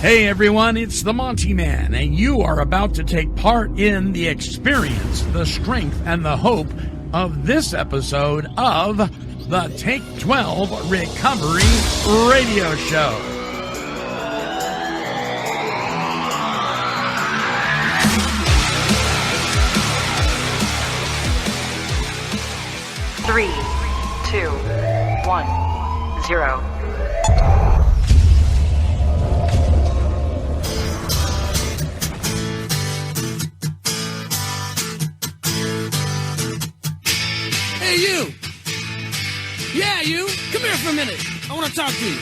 Hey everyone, it's the Monty Man, and you are about to take part in the experience, the strength, and the hope of this episode of the Take 12 Recovery Radio Show. Three, 2, 1, 0. Hey, you! Yeah, you! Come here for a minute. I want to talk to you.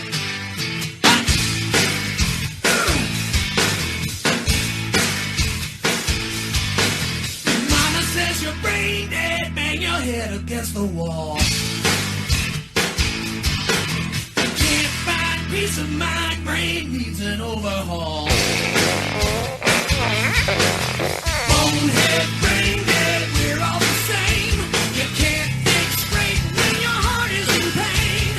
Mama says you're brain dead, bang your head against the wall. Can't find peace of mind, brain needs an overhaul. Bonehead, brain dead, we're all the same. You can't think straight when your heart is in pain.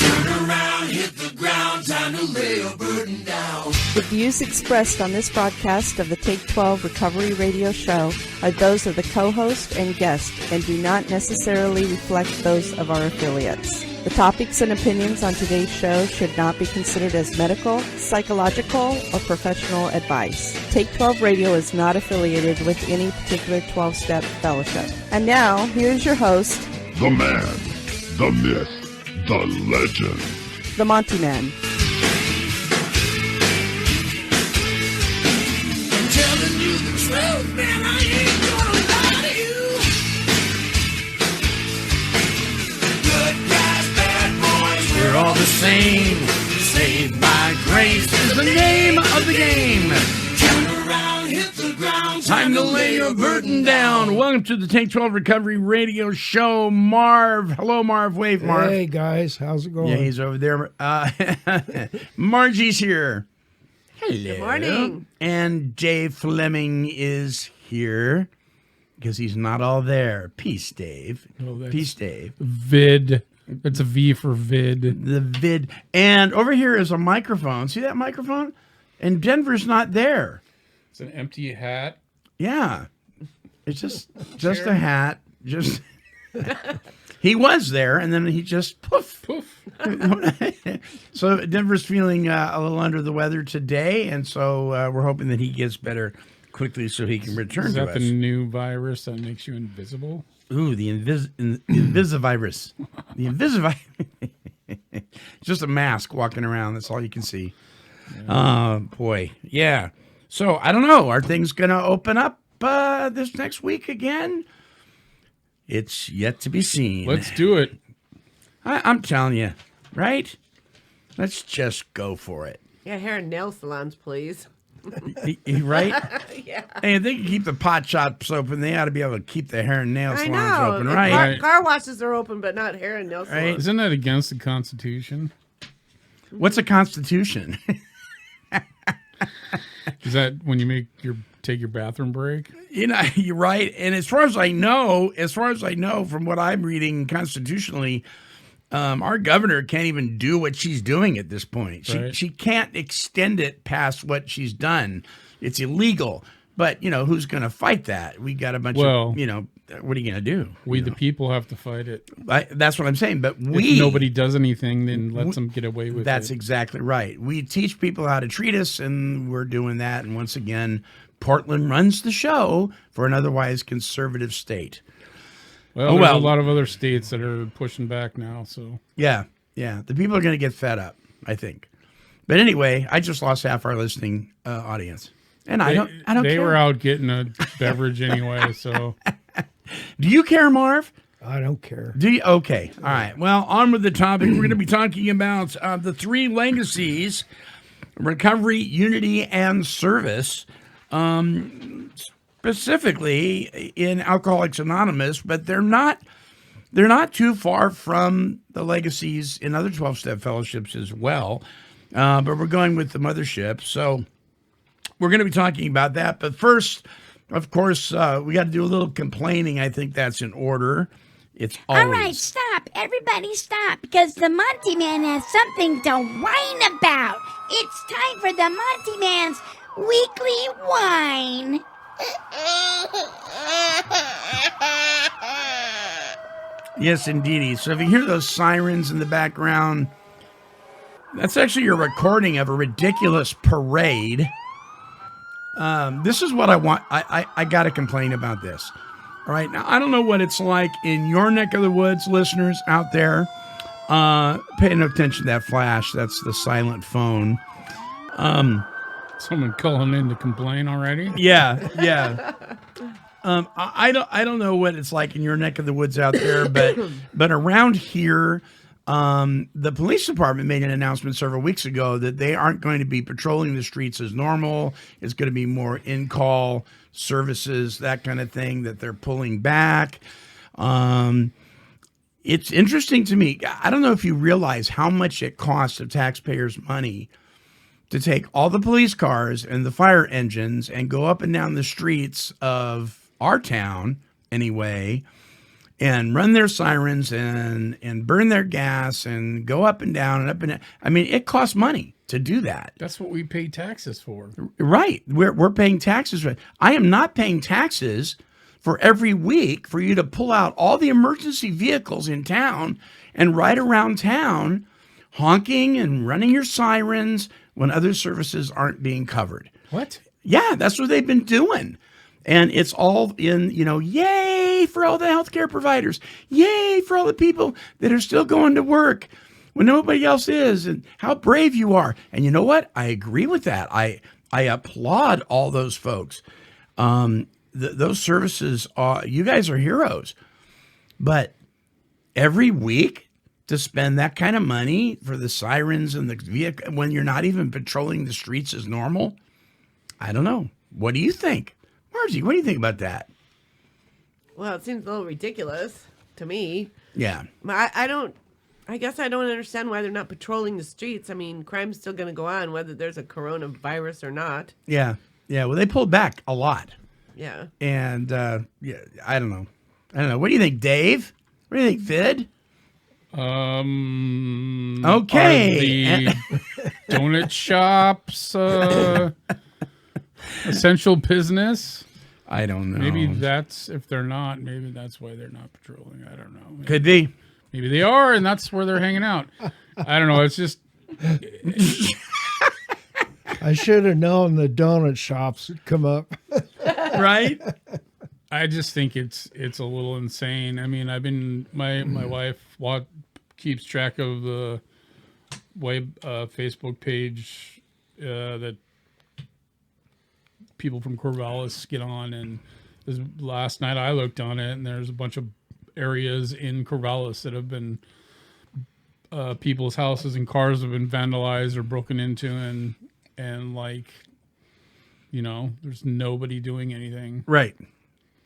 Turn around, hit the ground, time to lay your burden down. The views expressed on this broadcast of the Take 12 Recovery Radio Show are those of the co-host and guest and do not necessarily reflect those of our affiliates. The topics and opinions on today's show should not be considered as medical, psychological, or professional advice. Take 12 Radio is not affiliated with any particular 12-step fellowship. And now, here's your host, The man, the myth, the legend. the Monty Man. I'm telling you the truth, man, I ain't gonna lie to you. Good guys, bad boys, We're all the same. Saved by grace is the name of the game. turn around, hit the ground, Time to lay your burden down. Welcome to the Take 12 Recovery Radio Show. Marv. Hello, Marv. Wave, Marv. Hey guys, how's it going? Yeah, he's over there. Margie's here. Hello. Good morning. And Dave Fleming is here because he's not all there. Peace, Dave. Oh, that's- Peace, Dave. Vid. It's a V for vid. The vid. And over here is a microphone. See that microphone? And Denver's not there. It's an empty hat. Yeah. It's just a hat. Just he was there and then he just poof. Poof. So Denver's feeling a little under the weather today, and so we're hoping that he gets better quickly so he can return Is to that us. the new virus that makes you invisible? Ooh, the invisivirus. The invisivirus. Just a mask walking around. That's all you can see. Boy. Yeah. So I don't know. Are things going to open up this next week again? It's yet to be seen. Let's do it. I'm telling you, right? Let's just go for it. Yeah, hair and nail salons, please. Right? Yeah. Hey, if they can keep the pot shops open, they ought to be able to keep the hair and nail I salons know. open, If right? Right. Car washes are open, but not hair and nail salons. Right. Isn't that against the Constitution? What's a constitution? Is that when you take your bathroom break? You know, you're right. And as far as I know, from what I'm reading constitutionally, our governor can't even do what she's doing at this point. Right. She can't extend it past what she's done. It's illegal. But, who's going to fight that? We got a bunch of, what are you going to do? We, the people, have to fight it. That's what I'm saying. But If nobody does anything, then lets them get away with That's it. exactly right. We teach people how to treat us, and we're doing that. And once again, Portland runs the show for an otherwise conservative state. Well, there's a lot of other states that are pushing back now. So Yeah. The people are going to get fed up, I think. But anyway, I just lost half our listening audience. And I don't they care. were out getting a beverage anyway. So Do you care, Marv? I don't care. Do you? Okay. All right. Well, on with the topic. We're going to be talking about the three legacies: recovery, unity, and service. Specifically in Alcoholics Anonymous, but they're not too far from the legacies in other 12-step fellowships as well. But we're going with the mothership. So we're going to be talking about that. But first, of course, we got to do a little complaining. I think that's in order. It's always. All right, stop. Everybody stop, because the Monty Man has something to whine about. It's time for the Monty Man's weekly whine. Yes, indeedy. So if you hear those sirens in the background, that's actually a recording of a ridiculous parade. This is what I want. I got to complain about this. All right. Now, I don't know what it's like in your neck of the woods, listeners out there. Paying attention to that flash. That's the silent phone. Someone calling in to complain already? Yeah. I don't know what it's like in your neck of the woods out there, but around here, the police department made an announcement several weeks ago that they aren't going to be patrolling the streets as normal. It's going to be more in-call services, that kind of thing, that they're pulling back. It's interesting to me. I don't know if you realize how much it costs of taxpayers' money to take all the police cars and the fire engines and go up and down the streets of our town, anyway, and run their sirens and burn their gas and go up and down and up and down. I mean, it costs money to do that. That's what we pay taxes for. Right. We're paying taxes. I am not paying taxes for every week for you to pull out all the emergency vehicles in town and ride around town honking and running your sirens when other services aren't being covered. What? Yeah, that's what they've been doing. And it's all in, yay for all the healthcare providers. Yay for all the people that are still going to work when nobody else is, and how brave you are. And you know what? I agree with that. I applaud all those folks. Those services, you guys are heroes. But every week to spend that kind of money for the sirens and the vehicle when you're not even patrolling the streets as normal, I don't know. What do you think? Margie, what do you think about that? Well, it seems a little ridiculous to me. Yeah. I guess I don't understand why they're not patrolling the streets. I mean, crime's still going to go on whether there's a coronavirus or not. Yeah. Well, they pulled back a lot. Yeah. And, I don't know. What do you think, Dave? What do you think, Vid? Okay. Are the donut shops essential business? I don't know. Maybe that's, if they're not, maybe that's why they're not patrolling. I don't know. Could be. Maybe they are, and that's where they're hanging out. I don't know. It's just... I should have known the donut shops would come up. Right? I just think it's a little insane. I mean, my wife keeps track of the Facebook page that people from Corvallis get on, and last night I looked on it, and there's a bunch of areas in Corvallis that have been people's houses and cars have been vandalized or broken into, and there's nobody doing anything. Right.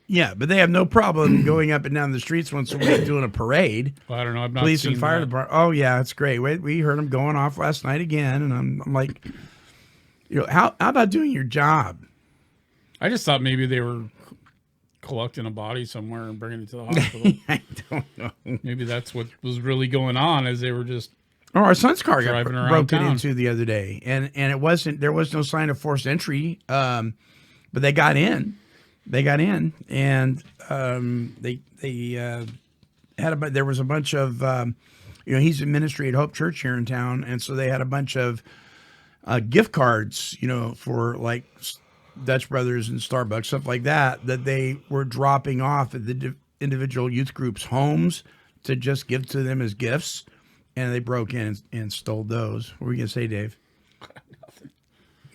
Yeah, but they have no problem going up and down the streets once a week doing a parade. Well, I don't know. I've not Police seen and fire that. department. Oh yeah, it's great. We heard them going off last night again, and I'm like, how about doing your job? I just thought maybe they were collecting a body somewhere and bringing it to the hospital. I don't know. Maybe that's what was really going on, as they were just... Oh, our son's car got driving around broken town. into the other day, and there was no sign of forced entry, but they got in. And they had there was a bunch of he's in ministry at Hope Church here in town, and so they had a bunch of gift cards, for like Dutch Brothers and Starbucks, stuff like that they were dropping off at the individual youth groups' homes to just give to them as gifts, and they broke in and stole those. What were you gonna say, Dave?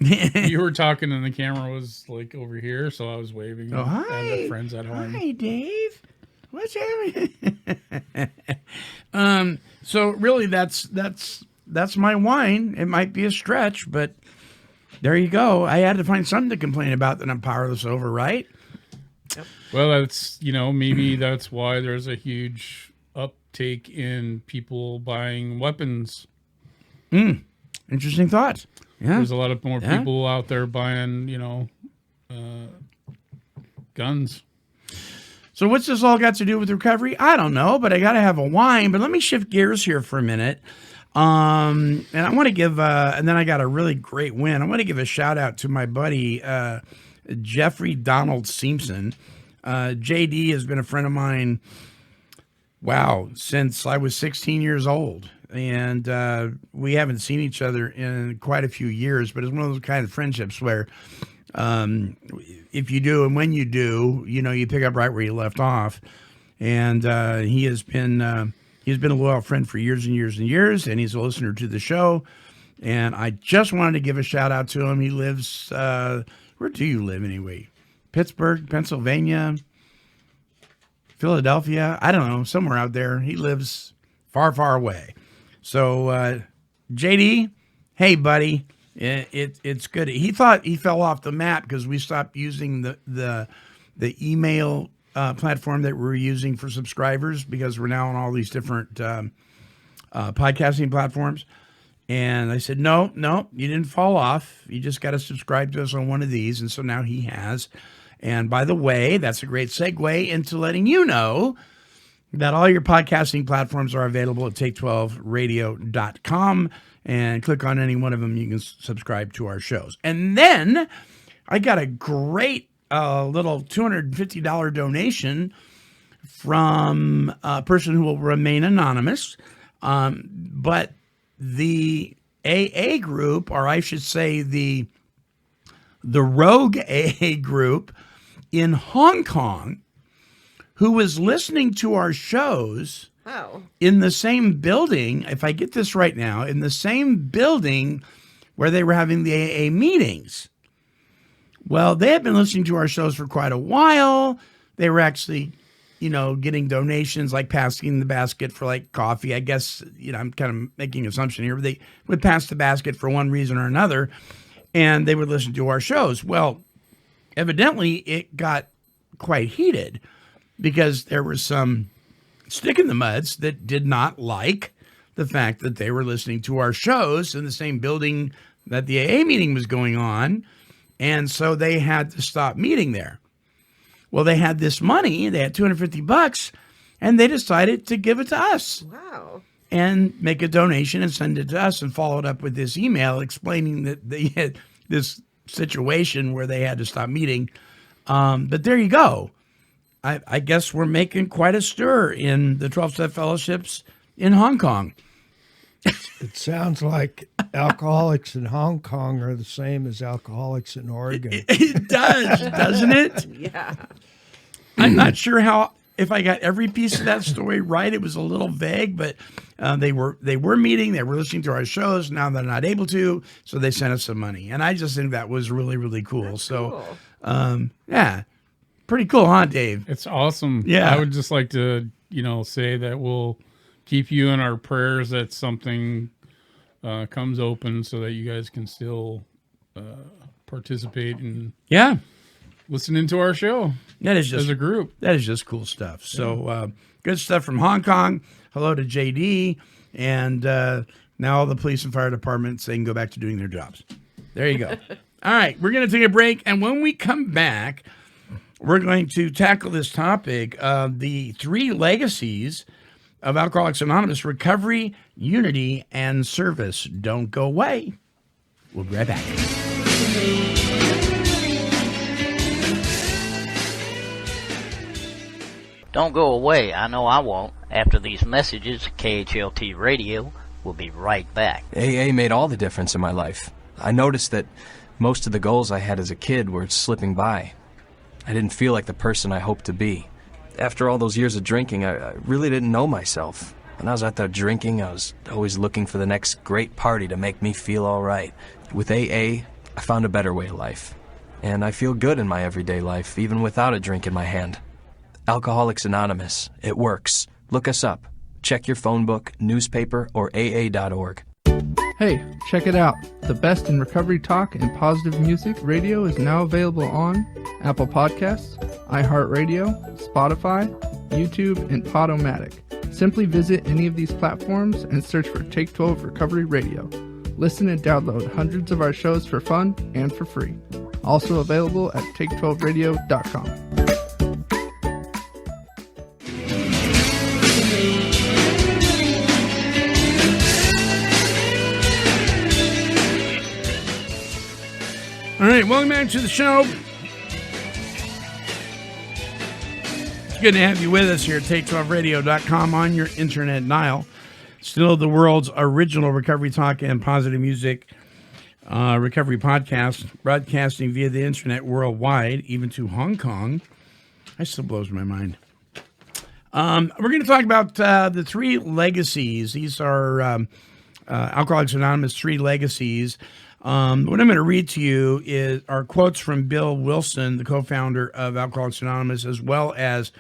You were talking and the camera was like over here, so I was waving. Oh, hi. I have friends at home. Hi, Dave. What's happening? So really, that's my whine. It might be a stretch, but there you go. I had to find something to complain about that I'm powerless over, right? Yep. Well, that's, maybe that's why there's a huge uptake in people buying weapons. Interesting thought. Yeah. There's a lot of more people out there buying, guns. So what's this all got to do with recovery? I don't know, but I got to have a wine. But let me shift gears here for a minute. And I want to give, and then I got a really great win. I want to give a shout out to my buddy, Jeffrey Donald Simpson. JD has been a friend of mine, wow, since I was 16 years old. And we haven't seen each other in quite a few years, but it's one of those kind of friendships where if you do and when you do, you know, you pick up right where you left off. And he's been a loyal friend for years and years and years, and he's a listener to the show. And I just wanted to give a shout out to him. He lives, where do you live anyway? Pittsburgh, Pennsylvania, Philadelphia. I don't know, somewhere out there. He lives far, far away. So, JD, hey, buddy, it's good. He thought he fell off the map because we stopped using the email platform that we're using for subscribers because we're now on all these different podcasting platforms. And I said, no, you didn't fall off. You just got to subscribe to us on one of these. And so now he has. And by the way, that's a great segue into letting you know that all your podcasting platforms are available at take12radio.com, and click on any one of them. You can subscribe to our shows. And then I got a great little $250 donation from a person who will remain anonymous. But the AA group, or I should say the rogue AA group in Hong Kong, who was listening to our shows in the same building, if I get this right now, in the same building where they were having the AA meetings. Well, they had been listening to our shows for quite a while. They were actually, you know, getting donations, like passing the basket for like coffee. I guess, you know, I'm kind of making an assumption here, but they would pass the basket for one reason or another, and they would listen to our shows. Well, evidently it got quite heated, because there was some stick in the muds that did not like the fact that they were listening to our shows in the same building that the AA meeting was going on. And so they had to stop meeting there. Well, they had this money, they had $250, and they decided to give it to us. Wow. And make a donation and send it to us, and followed up with this email explaining that they had this situation where they had to stop meeting. But there you go. I guess we're making quite a stir in the 12-step fellowships in Hong Kong. It sounds like alcoholics in Hong Kong are the same as alcoholics in Oregon. It does, doesn't it? Yeah. I'm not sure if I got every piece of that story right. It was a little vague, but they were meeting, they were listening to our shows. Now they're not able to, so they sent us some money. And I just think that was really, really cool. That's so, cool. Yeah, pretty cool, huh, Dave? It's awesome. Yeah. I would just like to, say that we'll keep you in our prayers that something comes open so that you guys can still participate in listening to our show. That is just as a group. That is just cool stuff. So good stuff from Hong Kong. Hello to JD, and now all the police and fire departments, they can go back to doing their jobs. There you go. All right, we're going to take a break, and when we come back, we're going to tackle this topic of the 3 legacies of Alcoholics Anonymous: recovery, unity, and service. Don't go away. We'll be right back. Don't go away. I know I won't. After these messages, KHLT Radio will be right back. AA made all the difference in my life. I noticed that most of the goals I had as a kid were slipping by. I didn't feel like the person I hoped to be. After all those years of drinking, I really didn't know myself. When I was out there drinking, I was always looking for the next great party to make me feel all right. With AA, I found a better way of life. And I feel good in my everyday life, even without a drink in my hand. Alcoholics Anonymous. It works. Look us up. Check your phone book, newspaper, or AA.org. Hey, check it out. The best in recovery talk and positive music radio is now available on Apple Podcasts, iHeartRadio, Spotify, YouTube, and Podomatic. Simply visit any of these platforms and search for Take 12 Recovery Radio. Listen and download hundreds of our shows for fun and for free. Also available at take12radio.com. right, welcome back to the show. It's good to have you with us here at take12radio.com on your internet dial. Still the world's original recovery talk and positive music recovery podcast, broadcasting via the internet worldwide, even to Hong Kong. That still blows my mind. We're going to talk about the 3 legacies. These are Alcoholics Anonymous 3 legacies. What I'm going to read to you are quotes from Bill Wilson, the co-founder of Alcoholics Anonymous, as well as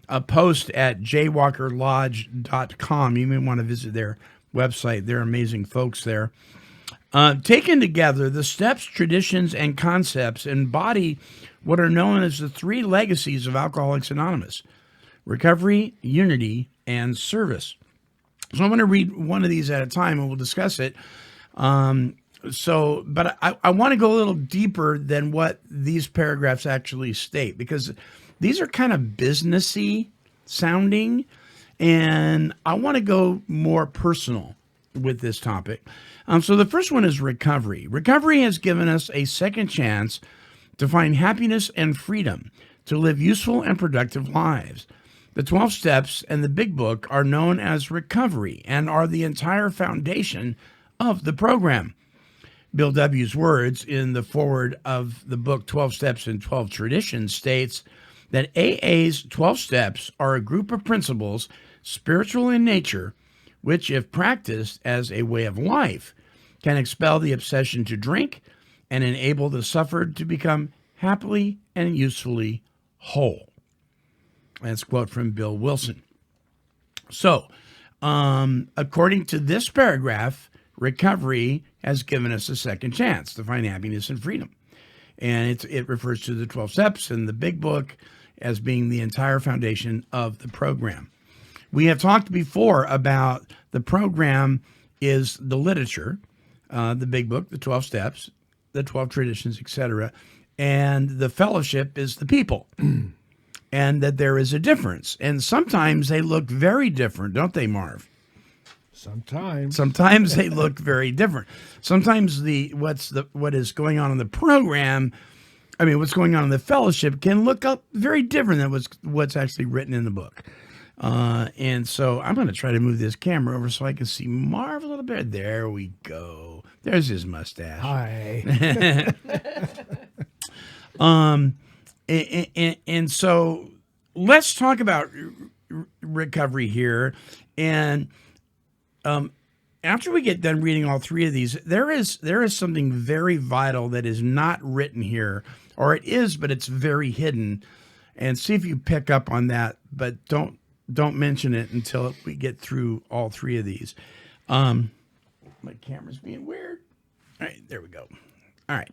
a post at jwalkerlodge.com. You may want to visit their website. They're amazing folks there. Taken together, the steps, traditions, and concepts embody what are known as the 3 legacies of Alcoholics Anonymous: recovery, unity, and service. So I'm going to read one of these at a time, and we'll discuss it. But I want to go a little deeper than what these paragraphs actually state, because these are kind of businessy sounding, and I want to go more personal with this topic. So the first one is recovery. Recovery has given us a second chance to find happiness and freedom, to live useful and productive lives. The 12 steps and the big book are known as recovery and are the entire foundation of the program. Bill W.'s words in the foreword of the book 12 Steps and 12 Traditions states that AA's 12 steps are a group of principles, spiritual in nature, which, if practiced as a way of life, can expel the obsession to drink and enable the suffered to become happily and usefully whole. That's a quote from Bill Wilson. So, according to this paragraph, recovery has given us a second chance to find happiness and freedom. And it refers to the 12 steps and the big book as being the entire foundation of the program. We have talked before about the program is the literature, the big book, the 12 steps, the 12 traditions, etc. And the fellowship is the people. And that there is a difference. And sometimes they look very different, don't they, Marv? Sometimes they look very different. Sometimes what is going on in the program, what's going on in the fellowship can look up very different than what's actually written in the book. And so I'm going to try to move this camera over so I can see Marv a little bit. There we go. There's his mustache. Hi. And so let's talk about recovery here. And after we get done reading all 3 of these, there is something very vital that is not written here, or it is, but it's very hidden. And see if you pick up on that, but don't mention it until we get through all 3 of these. My camera's being weird. All right, there we go. All right.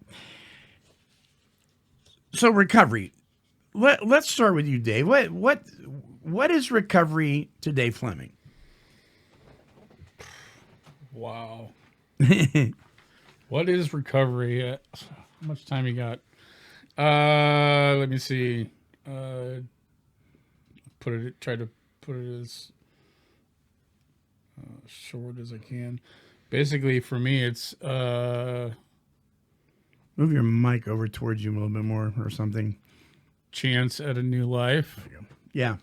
So recovery. Let's start with you, Dave. What is recovery to Dave Fleming? Wow. What is recovery? How much time you got? Let me see. Try to put it as short as I can. Basically, for me, it's move your mic over towards you a little bit more, or something. Chance at a new life. Yeah.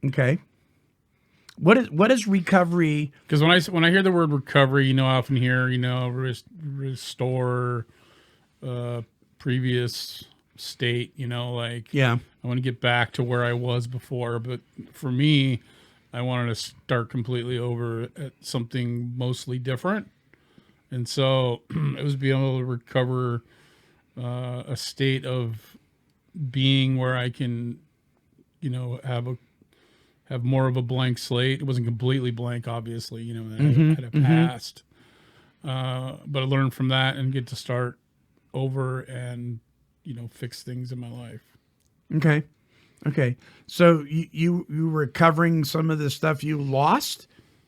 Okay. What is recovery? Because when I hear the word recovery, I often hear restore previous state. I want to get back to where I was before. But for me, I wanted to start completely over at something mostly different, and so it was being able to recover a state of being where I can, have more of a blank slate. It wasn't completely blank, obviously, that had a past. But I learned from that and get to start over and, fix things in my life. Okay. So you were recovering some of the stuff you lost?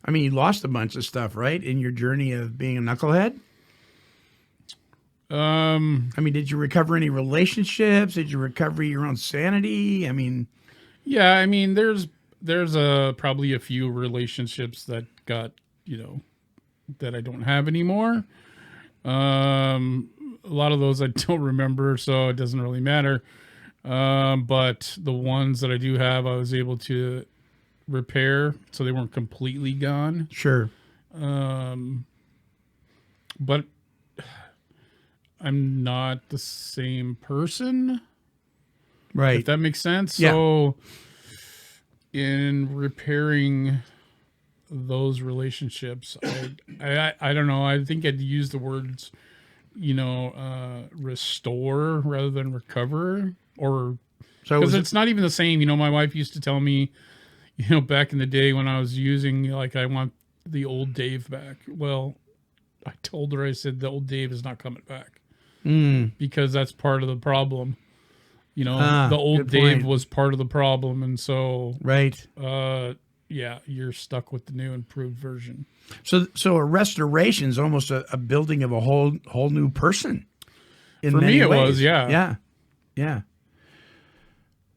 You lost a bunch of stuff, right? In your journey of being a knucklehead? Did you recover any relationships? Did you recover your own sanity? Yeah, there's probably a few relationships that got, that I don't have anymore. a lot of those I don't remember, so it doesn't really matter. But the ones that I do have, I was able to repair, so they weren't completely gone. Sure. But I'm not the same person. Right. If that makes sense. Yeah. So in repairing those relationships, I don't know. I think I'd use the words, restore rather than recover, or because it's not even the same. My wife used to tell me, back in the day when I was using, like, I want the old Dave back. Well, I told her, I said, the old Dave is not coming back because that's part of the problem. The old Dave was part of the problem. And so, right. Yeah, you're stuck with the new improved version. So a restoration is almost a building of a whole new person. For me, it was, yeah. Yeah. Yeah.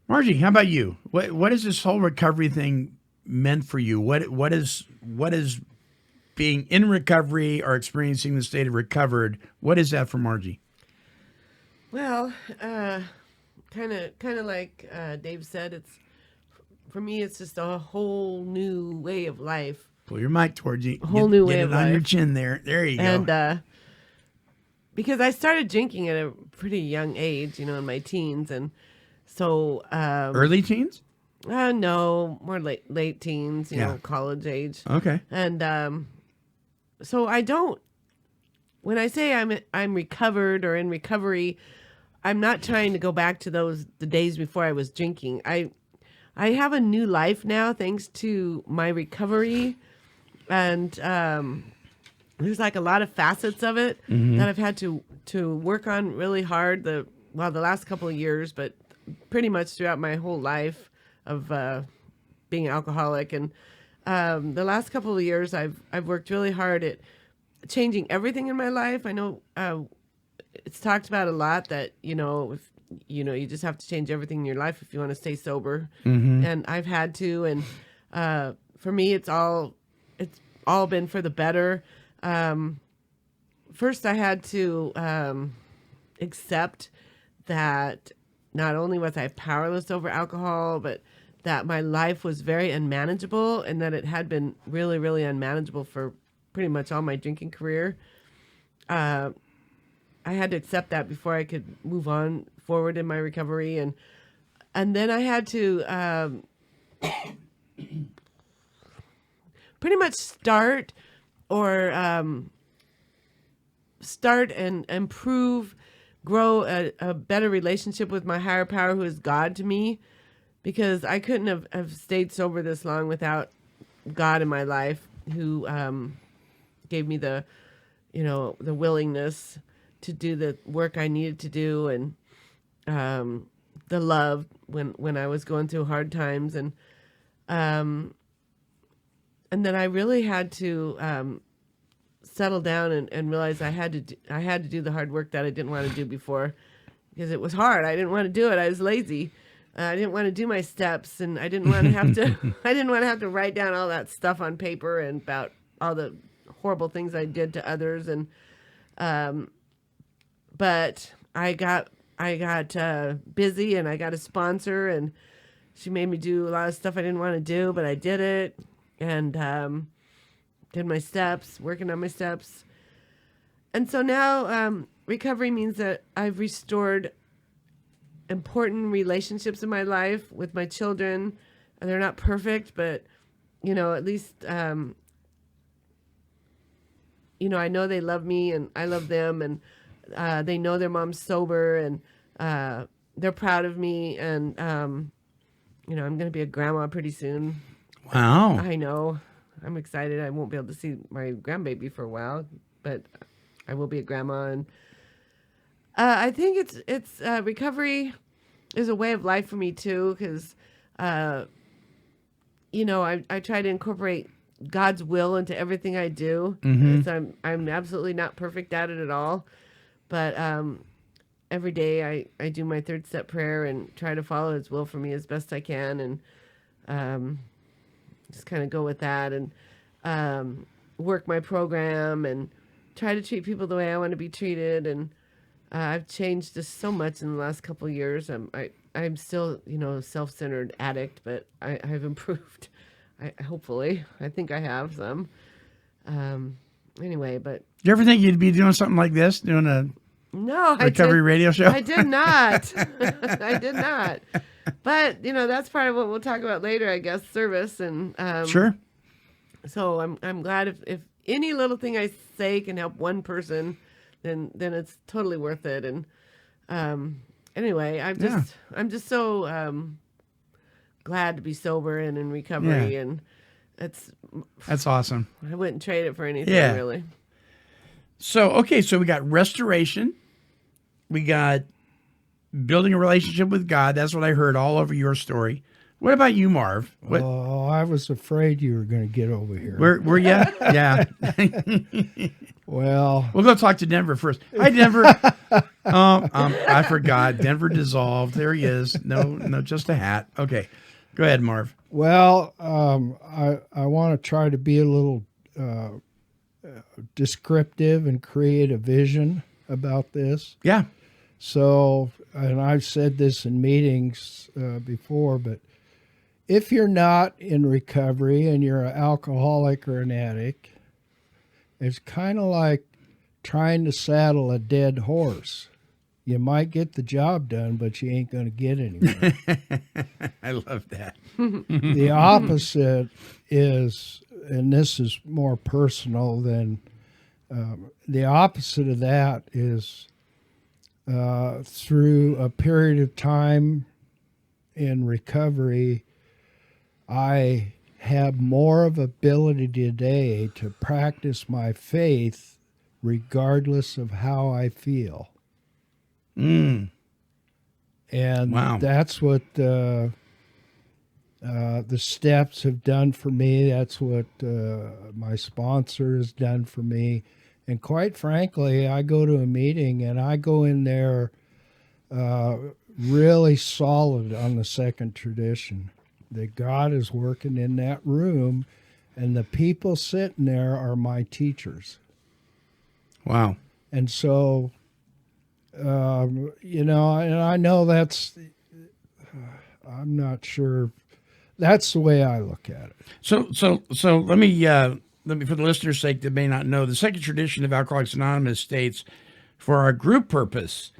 Margie, how about you? What is this whole recovery thing meant for you? What is being in recovery or experiencing the state of recovered? What is that for Margie? Well, kind of like Dave said, for me, it's just a whole new way of life. Pull your mic towards you. A whole new way Get of it on life. your chin there. There you go. And because I started drinking at a pretty young age, in my teens, and so early teens? No, more late teens, Yeah. college age. Okay. And so I don't. When I say I'm recovered or in recovery, I'm not trying to go back to the days before I was drinking. I have a new life now thanks to my recovery, and there's like a lot of facets of it that I've had to work on really hard the last couple of years, but pretty much throughout my whole life of being alcoholic. And the last couple of years I've worked really hard at changing everything in my life. I know it's talked about a lot that if you just have to change everything in your life if you want to stay sober. And I've had to, and for me it's all been for the better. First I had to accept that not only was I powerless over alcohol, but that my life was very unmanageable, and that it had been really, really unmanageable for pretty much all my drinking career. I had to accept that before I could move on forward in my recovery. And then I had to pretty much start and improve, grow a better relationship with my higher power, who is God to me, because I couldn't have stayed sober this long without God in my life, who gave me the willingness to do the work I needed to do, and the love when I was going through hard times, and then I really had to settle down and realize I had to do the hard work that I didn't want to do before, because it was hard. I didn't want to do it. I was lazy. I didn't want to do my steps, and I didn't want to have to. I didn't want to have to write down all that stuff on paper and about all the horrible things I did to others, and but I got busy, and I got a sponsor, and she made me do a lot of stuff I didn't want to do, but I did it, and did my steps, working on my steps. And so now recovery means that I've restored important relationships in my life with my children. And they're not perfect, but at least I know they love me, and I love them, and they know their mom's sober, and they're proud of me, and I'm going to be a grandma pretty soon. Wow. I know. I'm excited. I won't be able to see my grandbaby for a while, but I will be a grandma. And I think it's recovery is a way of life for me too, because I try to incorporate God's will into everything I do. So I'm absolutely not perfect at it at all, but every day I do my 3rd step prayer and try to follow His will for me as best I can, and just kind of go with that, and work my program, and try to treat people the way I want to be treated, and I've changed just so much in the last couple of years. I'm still, self-centered addict, but I've improved. Hopefully, I think I have some. Anyway, but Do you ever think you'd be doing something like this, doing a no recovery radio show? I did not. I did not. But that's part of what we'll talk about later, I guess. Service and Sure. So I'm glad if any little thing I say can help one person, then it's totally worth it. And anyway, I'm just so glad to be sober and in recovery, and that's awesome. I wouldn't trade it for anything, really. So so we got restoration, we got building a relationship with God. That's what I heard all over your story. What about you, Marv? Oh, I was afraid you were going to get over here. Were you? Yeah. Well, we'll go talk to Denver first. Hi, Denver. I forgot. Denver dissolved. There he is. No, just a hat. Okay. Go ahead, Marv. Well, I want to try to be a little descriptive and create a vision about this. Yeah. So, and I've said this in meetings before, but if you're not in recovery and you're an alcoholic or an addict, it's kind of like trying to saddle a dead horse. You might get the job done, but you ain't going to get anywhere. I love that. The opposite is, and this is more personal than, the opposite of that is through a period of time in recovery, I have more of ability today to practice my faith regardless of how I feel. And that's what the steps have done for me. That's what my sponsor has done for me. And quite frankly, I go to a meeting and I go in there really solid on the second tradition, that God is working in that room and the people sitting there are my teachers. Wow. And so, and I know that's, I'm not sure. That's the way I look at it. So let me, for the listeners' sake that may not know, the second tradition of Alcoholics Anonymous states, for our group purpose,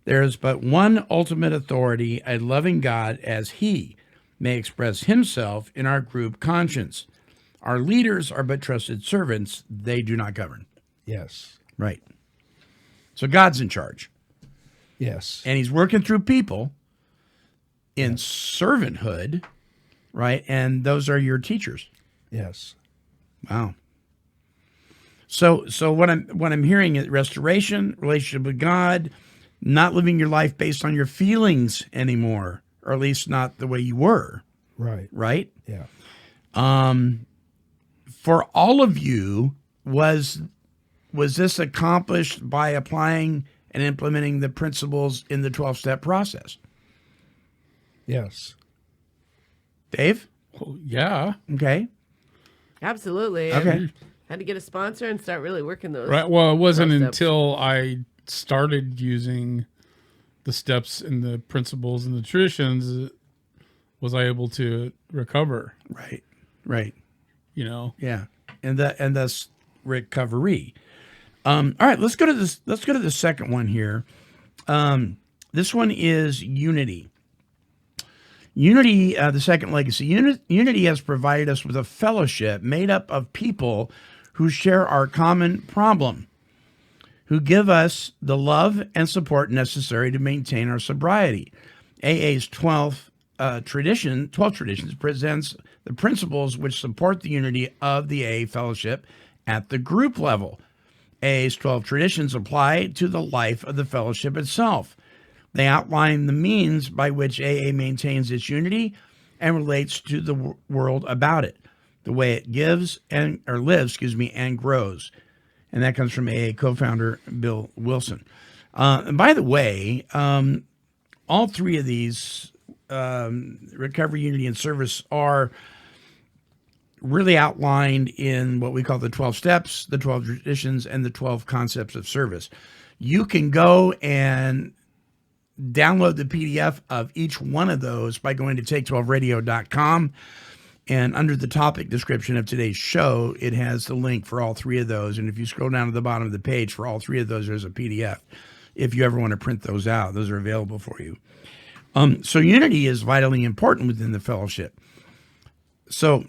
there is but one ultimate authority, a loving God, as he may express himself in our group conscience. Our leaders are but trusted servants. They do not govern. Yes. Right. So God's in charge. Yes. And he's working through people in servanthood, right? And those are your teachers. Yes. Wow. So what I'm hearing is restoration, relationship with God, not living your life based on your feelings anymore, or at least not the way you were. Right. Right? Yeah. For all of you, was this accomplished by applying and implementing the principles in the 12-step process? Yes. Dave? Well, yeah. Okay. Absolutely. Okay. I had to get a sponsor and start really working those. Right. Well, it wasn't 12 steps. until I started using the steps and the principles and the traditions was I able to recover. Right. Right. Yeah. And thus recovery. All right, let's go to this. Let's go to the second one here. This one is unity. Unity, the second legacy. Unity has provided us with a fellowship made up of people who share our common problem, who give us the love and support necessary to maintain our sobriety. AA's 12 traditions presents the principles which support the unity of the AA fellowship at the group level. AA's 12 traditions apply to the life of the fellowship itself. They outline the means by which AA maintains its unity and relates to the world about it, the way it lives, and grows. And that comes from AA co-founder Bill Wilson. And by the way, all three of these, recovery, unity, and service, are really outlined in what we call the 12 steps, the 12 traditions, and the 12 concepts of service. You can go and download the PDF of each one of those by going to take12radio.com. And under the topic description of today's show, it has the link for all three of those. And if you scroll down to the bottom of the page for all three of those, there's a PDF. If you ever want to print those out, those are available for you. So unity is vitally important within the fellowship. So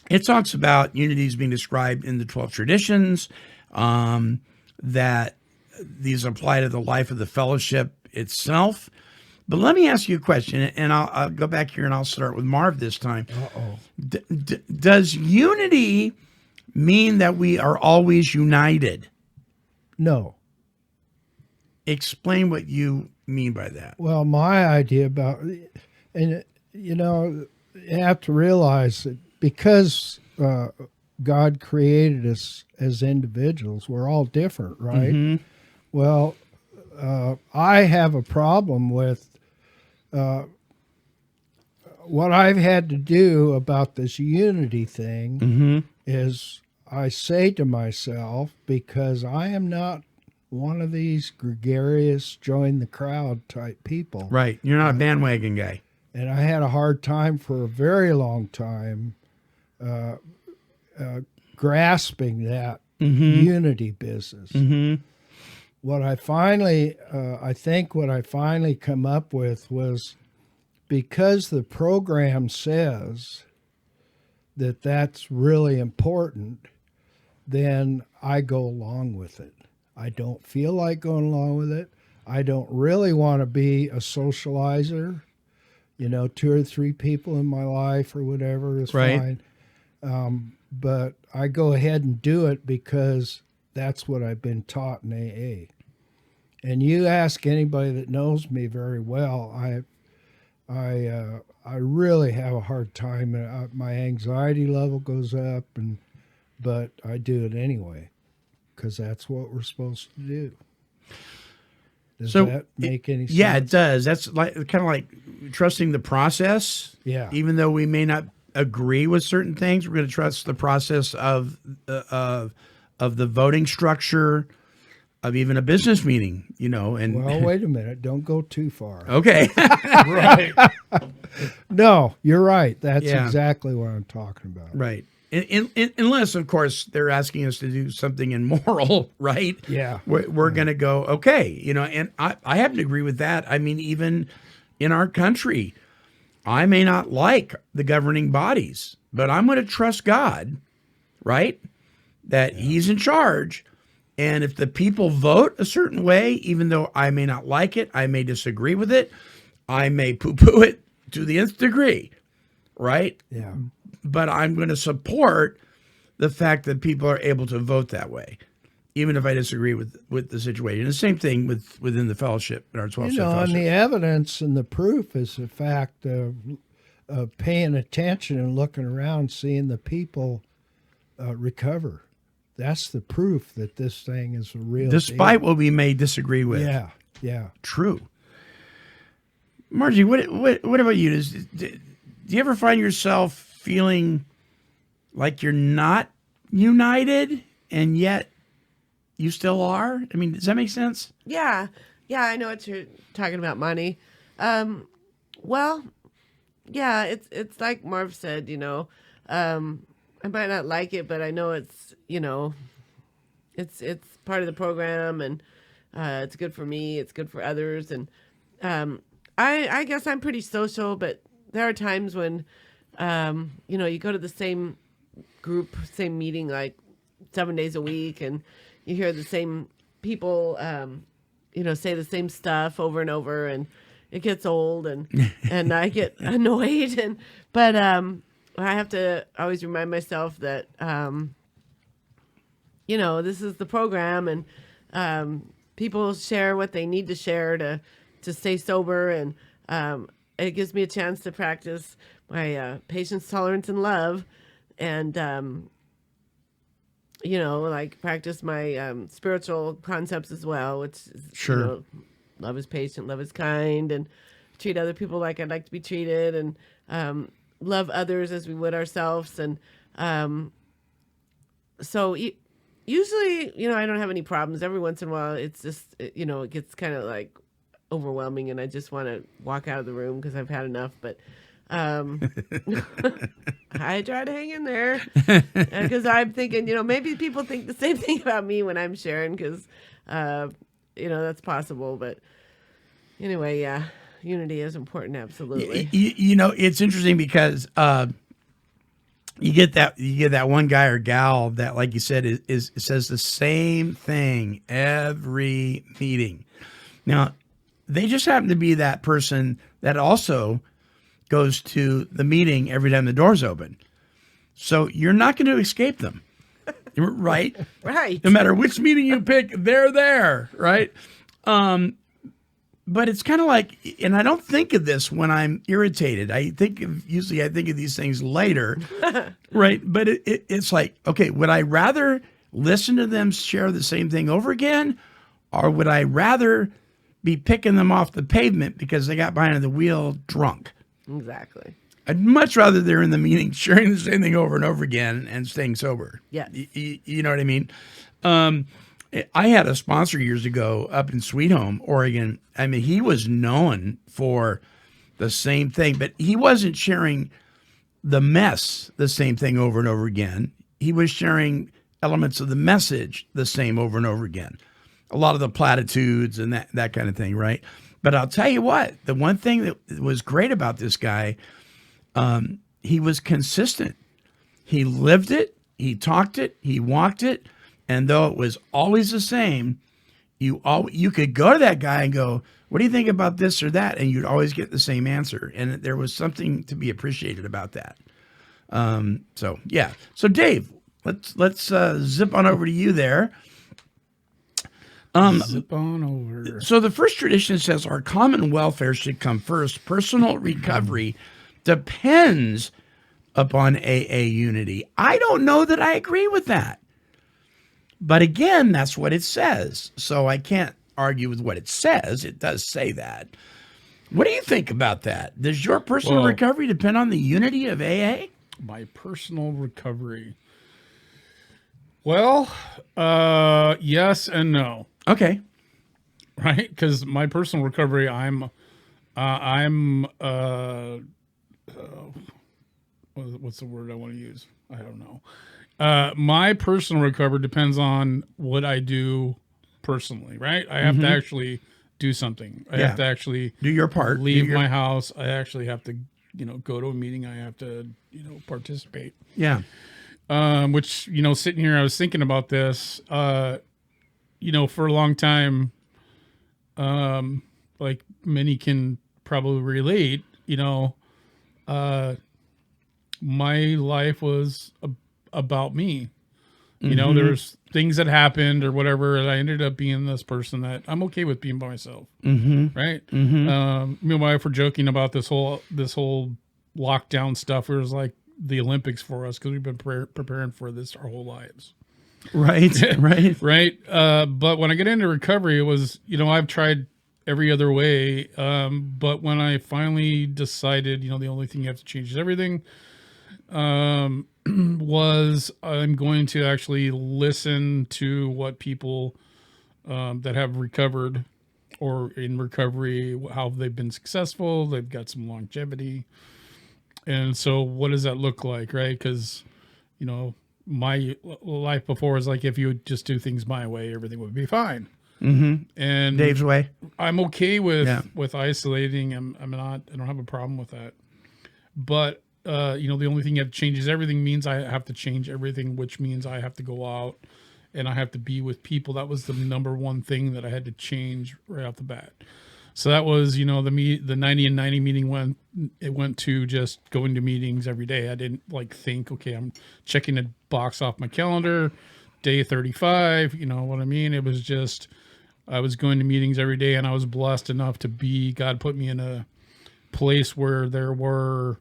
it talks about unity is being described in the 12 traditions, that these apply to the life of the fellowship itself. But let me ask you a question, and I'll go back here and I'll start with Marv this time. Does unity mean that we are always united? No. Explain what you mean by that. Well, my idea about, and you know, you have to realize that because God created us as individuals, we're all different, right? Mm-hmm. Well, I have a problem with what I've had to do about this unity thing is I say to myself, because I am not one of these gregarious, join the crowd type people. Right. You're not a bandwagon guy. And I had a hard time for a very long time grasping that unity business. What I finally, I think what I finally come up with was, because the program says that that's really important, then I go along with it. I don't feel like going along with it. I don't really want to be a socializer. You know, 2 or 3 people in my life or whatever is fine. But I go ahead and do it because that's what I've been taught in AA. And you ask anybody that knows me very well, I really have a hard time. My anxiety level goes up, but I do it anyway because that's what we're supposed to do. Does that make any sense? Yeah, it does. That's like kind of like trusting the process. Yeah. Even though we may not agree with certain things, we're going to trust the process of the voting structure of even a business meeting, you know. And well, wait a minute. Don't go too far. Okay. Right. No, you're right. That's exactly what I'm talking about. Right. Unless, of course, they're asking us to do something immoral, right? Yeah. We're going to go, okay, you know, and I happen to agree with that. I mean, even in our country, I may not like the governing bodies, but I'm going to trust God, right? That He's in charge. And if the people vote a certain way, even though I may not like it, I may disagree with it, I may poo-poo it to the nth degree, right? Yeah. But I'm going to support the fact that people are able to vote that way, even if I disagree with the situation. The same thing within the fellowship, our 12-step fellowship. And the evidence and the proof is the fact of paying attention and looking around, seeing the people recover. That's the proof that this thing is a real Despite deal. what we may disagree with. Yeah. True. Margie, what about you? Do you ever find yourself feeling like you're not united and yet you still are? I mean, does that make sense? Yeah, I know what you're talking about, Monty. Well, yeah, it's like Marv said, you know, I might not like it, but I know it's, you know, it's part of the program, and it's good for me, it's good for others, and I guess I'm pretty social, but there are times when, you know, you go to the same group, same meeting, like 7 days a week, and you hear the same people, you know, say the same stuff over and over, and it gets old, and I get annoyed, but I have to always remind myself that, you know, this is the program, and people share what they need to share to stay sober, and it gives me a chance to practice my patience, tolerance, and love, and you know, like practice my spiritual concepts as well, which is, sure, you know, love is patient, love is kind, and treat other people like I'd like to be treated, and love others as we would ourselves, and so you Usually, I don't have any problems. Every once in a while, it's just, it gets kind of like overwhelming and I just want to walk out of the room because I've had enough. But I try to hang in there because I'm thinking, maybe people think the same thing about me when I'm sharing because, that's possible. But anyway, yeah, unity is important. Absolutely. It's interesting because you get that one guy or gal that, like you said, is says the same thing every meeting. Now, they just happen to be that person that also goes to the meeting every time the door's open. So you're not going to escape them, right? Right. No matter which meeting you pick, they're there, right? But it's kind of like, and I don't think of this when I'm irritated. Usually I think of these things later, right? But it's like, okay, would I rather listen to them share the same thing over again, or would I rather be picking them off the pavement because they got behind the wheel drunk? Exactly. I'd much rather they're in the meeting sharing the same thing over and over again and staying sober. Yes. You know what I mean? I had a sponsor years ago up in Sweet Home, Oregon. I mean, he was known for the same thing, but he wasn't sharing the same thing over and over again. He was sharing elements of the message the same over and over again. A lot of the platitudes and that kind of thing, right? But I'll tell you what, the one thing that was great about this guy, he was consistent. He lived it, he talked it, he walked it. And though it was always the same, you could go to that guy and go, what do you think about this or that? And you'd always get the same answer. And there was something to be appreciated about that. So, yeah. So, Dave, let's zip on over to you there. Zip on over. So the first tradition says our common welfare should come first. Personal recovery depends upon AA unity. I don't know that I agree with that. But again, that's what it says. So I can't argue with what it says. It does say that. What do you think about that? Does your personal recovery depend on the unity of AA? My personal recovery. Well, yes and no. Okay. Right? Because my personal recovery, what's the word I want to use? I don't know. My personal recovery depends on what I do personally, right? I have to actually do something. I have to actually do your part. Leave my house. I actually have to, go to a meeting. I have to, participate. Yeah. Which, sitting here, I was thinking about this, for a long time, like many can probably relate, my life was about me. There's things that happened or whatever, and I ended up being this person that I'm okay with being by myself. Right. Me and my wife were joking about this whole lockdown stuff. It was like the Olympics for us because we've been preparing for this our whole lives. Right. Right. But when I get into recovery, it was, I've tried every other way. But when I finally decided, the only thing you have to change is everything, was I'm going to actually listen to what people that have recovered or in recovery, how they've been successful. They've got some longevity. And so what does that look like, right? Because, my life before was like, if you would just do things my way, everything would be fine. And Dave's way. I'm okay with isolating. I don't have a problem with that. But the only thing you have to change is everything means I have to change everything, which means I have to go out and I have to be with people. That was the number one thing that I had to change right off the bat. So that was, the 90 and 90 meeting went to just going to meetings every day. I didn't think, okay, I'm checking a box off my calendar, day 35, you know what I mean? It was just, I was going to meetings every day and I was blessed enough to God put me in a place where there were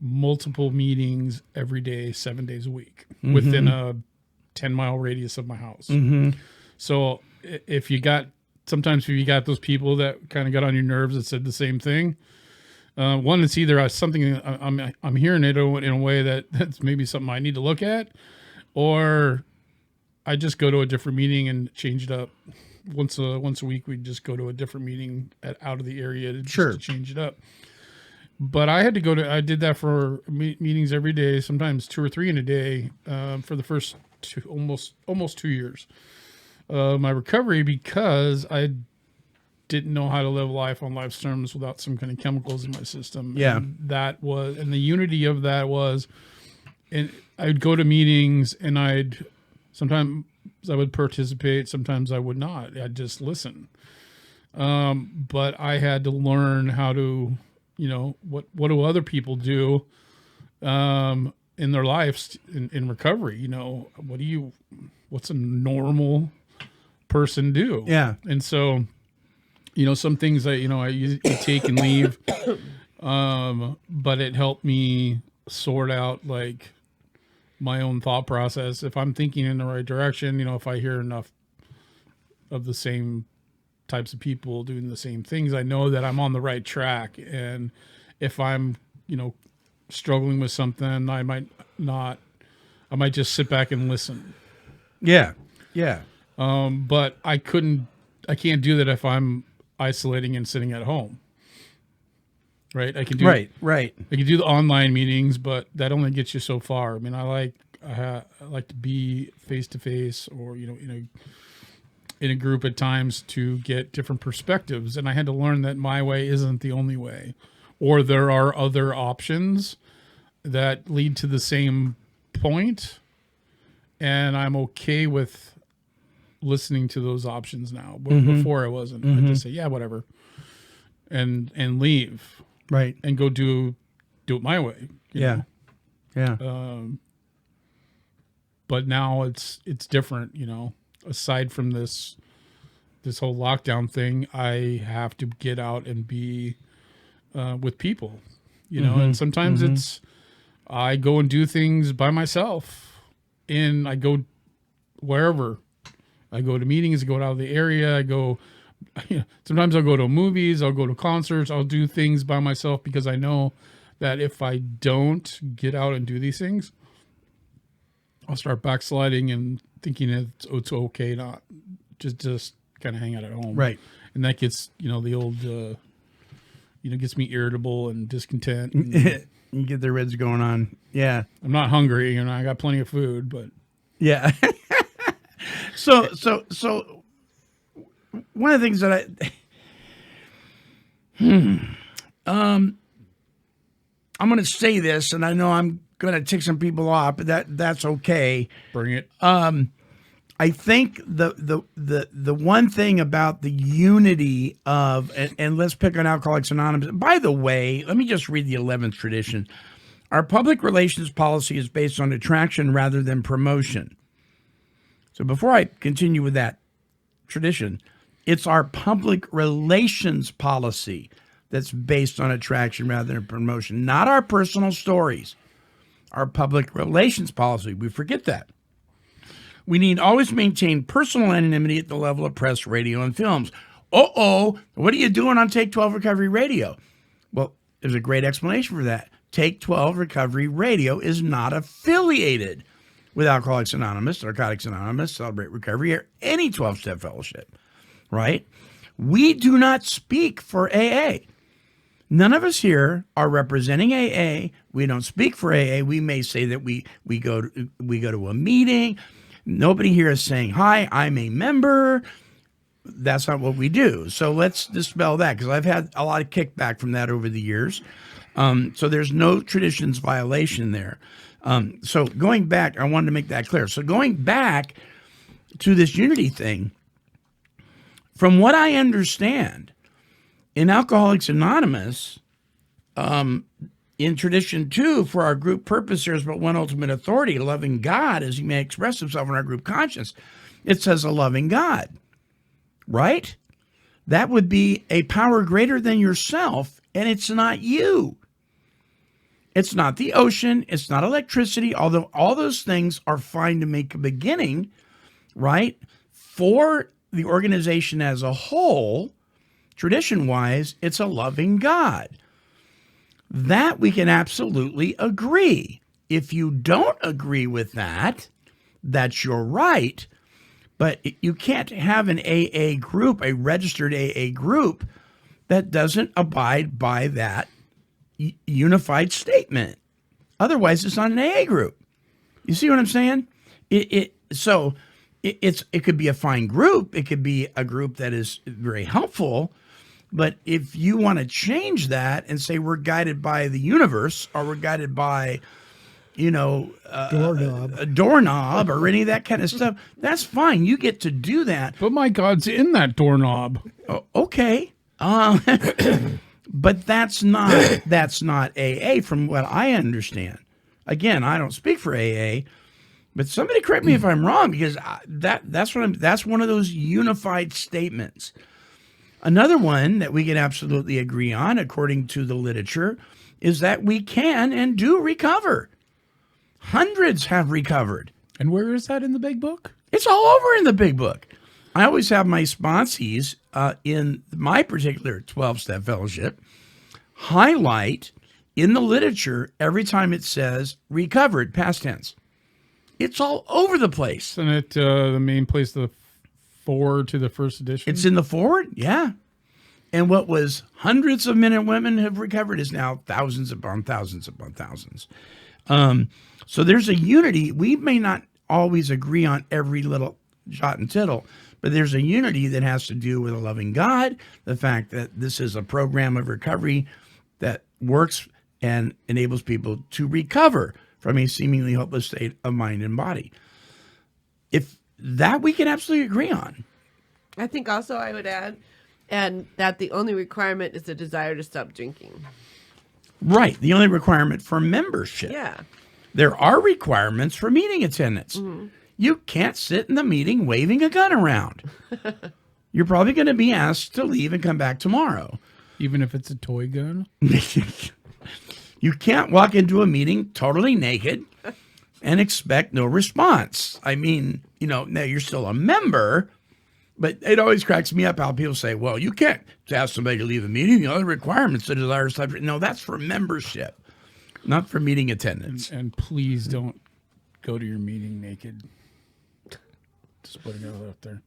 multiple meetings every day, 7 days a week within a 10-mile radius of my house. So if you got those people that kind of got on your nerves that said the same thing, one, it's either something I'm hearing it in a way that's maybe something I need to look at, or I just go to a different meeting and change it up. Once a week, we just go to a different meeting out of the area to change it up. But I had to I did that for meetings every day, sometimes 2 or 3 in a day, for the first almost 2 years. My recovery, because I didn't know how to live life on life's terms without some kind of chemicals in my system. Yeah. And the unity of that was, and I'd go to meetings and sometimes I would participate, sometimes I would not. I'd just listen. But I had to learn how to, what do other people do in their lives in recovery? What's a normal person do? Yeah. And so, some things that, I take and leave. But it helped me sort out like my own thought process. If I'm thinking in the right direction, if I hear enough of the same types of people doing the same things, I know that I'm on the right track. And if I'm, struggling with something, I might just sit back and listen. Yeah. Yeah. But I can't do that if I'm isolating and sitting at home. Right. I can do right. I can do the online meetings, but that only gets you so far. I mean, I like to be face to face or, in a group at times to get different perspectives. And I had to learn that my way isn't the only way, or there are other options that lead to the same point. And I'm okay with listening to those options now. But before I wasn't. I just say, yeah, whatever. And leave. Right. And go do it my way. You know? Yeah. But now it's different, aside from this whole lockdown thing, I have to get out and be with people, and sometimes it's, I go and do things by myself, and I go wherever. I go to meetings, I go out of the area, sometimes I'll go to movies, I'll go to concerts, I'll do things by myself because I know that if I don't get out and do these things, I'll start backsliding and thinking it's okay not just kind of hang out at home. Right. And that gets, the old, gets me irritable and discontent. And you get the reds going on. Yeah. I'm not hungry, I got plenty of food, but. Yeah. So one of the things that I'm going to say this, and I know I'm going to tick some people off, but that's okay. Bring it. I think the one thing about the unity of, and let's pick on Alcoholics Anonymous. By the way, let me just read the 11th tradition. Our public relations policy is based on attraction rather than promotion. So before I continue with that tradition, it's our public relations policy that's based on attraction rather than promotion, not our personal stories. Our public relations policy, we forget that. We need always maintain personal anonymity at the level of press, radio, and films. What are you doing on Take 12 Recovery Radio? Well, there's a great explanation for that. Take 12 Recovery Radio is not affiliated with Alcoholics Anonymous, Narcotics Anonymous, Celebrate Recovery, or any 12-step fellowship, right? We do not speak for AA. None of us here are representing AA. We don't speak for AA. We may say that we go to a meeting. Nobody here is saying, hi, I'm a member. That's not what we do. So let's dispel that, because I've had a lot of kickback from that over the years. So there's no traditions violation there. So going back, I wanted to make that clear. So going back to this unity thing, from what I understand, in Alcoholics Anonymous, in tradition 2, for our group purpose, there is but one ultimate authority, loving God as he may express himself in our group conscience. It says a loving God, right? That would be a power greater than yourself, and it's not you. It's not the ocean. It's not electricity, although all those things are fine to make a beginning, right? For the organization as a whole, tradition-wise, it's a loving God. That we can absolutely agree. If you don't agree with that, that's your right. But you can't have an AA group, a registered AA group, that doesn't abide by that unified statement. Otherwise, it's not an AA group. You see what I'm saying? It could be a fine group. It could be a group that is very helpful. But if you want to change that and say we're guided by the universe, or we're guided by, a doorknob or any of that kind of stuff, that's fine. You get to do that. But my God's in that doorknob. Oh, okay. But that's not AA from what I understand. Again, I don't speak for AA, but somebody correct me if I'm wrong, because that's one of those unified statements. Another one that we can absolutely agree on, according to the literature, is that we can and do recover. Hundreds have recovered. And where is that in the big book? It's all over in the big book. I always have my sponsees in my particular 12-step fellowship highlight in the literature every time it says recovered, past tense. It's all over the place. Isn't it the main place, the forward to the first edition? It's in the forward, yeah. And what was hundreds of men and women have recovered is now thousands upon thousands upon thousands. So there's a unity. We may not always agree on every little jot and tittle, but there's a unity that has to do with a loving God, the fact that this is a program of recovery that works and enables people to recover from a seemingly hopeless state of mind and body. If that we can absolutely agree on. I think also I would add, and that the only requirement is the desire to stop drinking. Right. The only requirement for membership. Yeah. There are requirements for meeting attendance. Mm-hmm. You can't sit in the meeting waving a gun around. You're probably going to be asked to leave and come back tomorrow. Even if it's a toy gun? You can't walk into a meeting totally naked and expect no response. I mean, now you're still a member, but it always cracks me up how people say, well, you can't ask somebody to leave a meeting. The other requirements, the desire to no, that's for membership, not for meeting attendance. And please don't go to your meeting naked. Just putting it out there.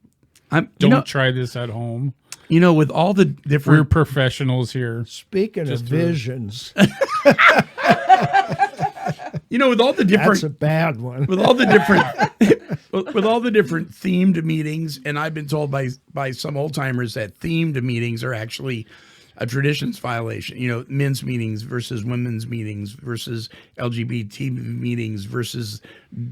Don't try this at home. With all the different... We're professionals here. Speaking of visions. with all the different... That's a bad one. With all the different... with all the different themed meetings, and I've been told by some old timers that themed meetings are actually a traditions violation. Men's meetings versus women's meetings versus LGBT meetings versus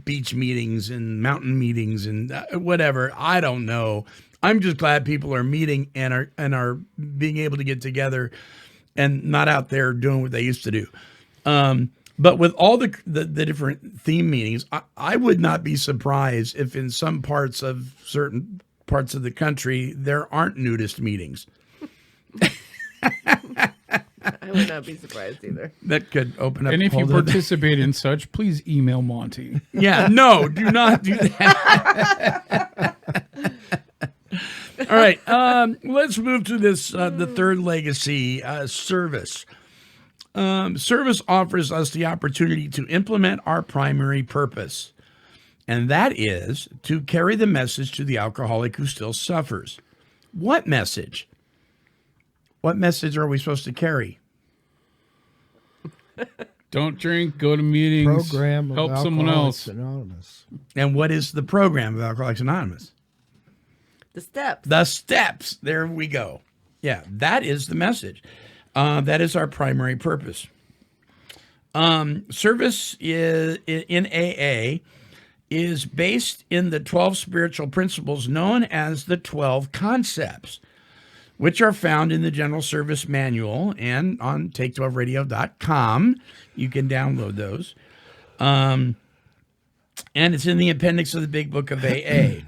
beach meetings and mountain meetings and whatever. I don't know. I'm just glad people are meeting and are being able to get together and not out there doing what they used to do. But with all the different theme meetings, I would not be surprised if in some parts of certain parts of the country there aren't nudist meetings. I would not be surprised either. That could open up. And if you participate in such, please email Monty. Yeah, no, do not do that. All right, let's move to this, the third legacy, service. Service offers us the opportunity to implement our primary purpose, and that is to carry the message to the alcoholic who still suffers. What message? What message are we supposed to carry? Don't drink, go to meetings, Program of help someone Alcoholics else. Anonymous. And what is the program of Alcoholics Anonymous? The steps. The steps. There we go. Yeah, that is the message. That is our primary purpose. Service in AA is based in the 12 spiritual principles known as the 12 concepts, which are found in the General Service Manual and on take12radio.com. You can download those. And it's in the appendix of the Big Book of AA.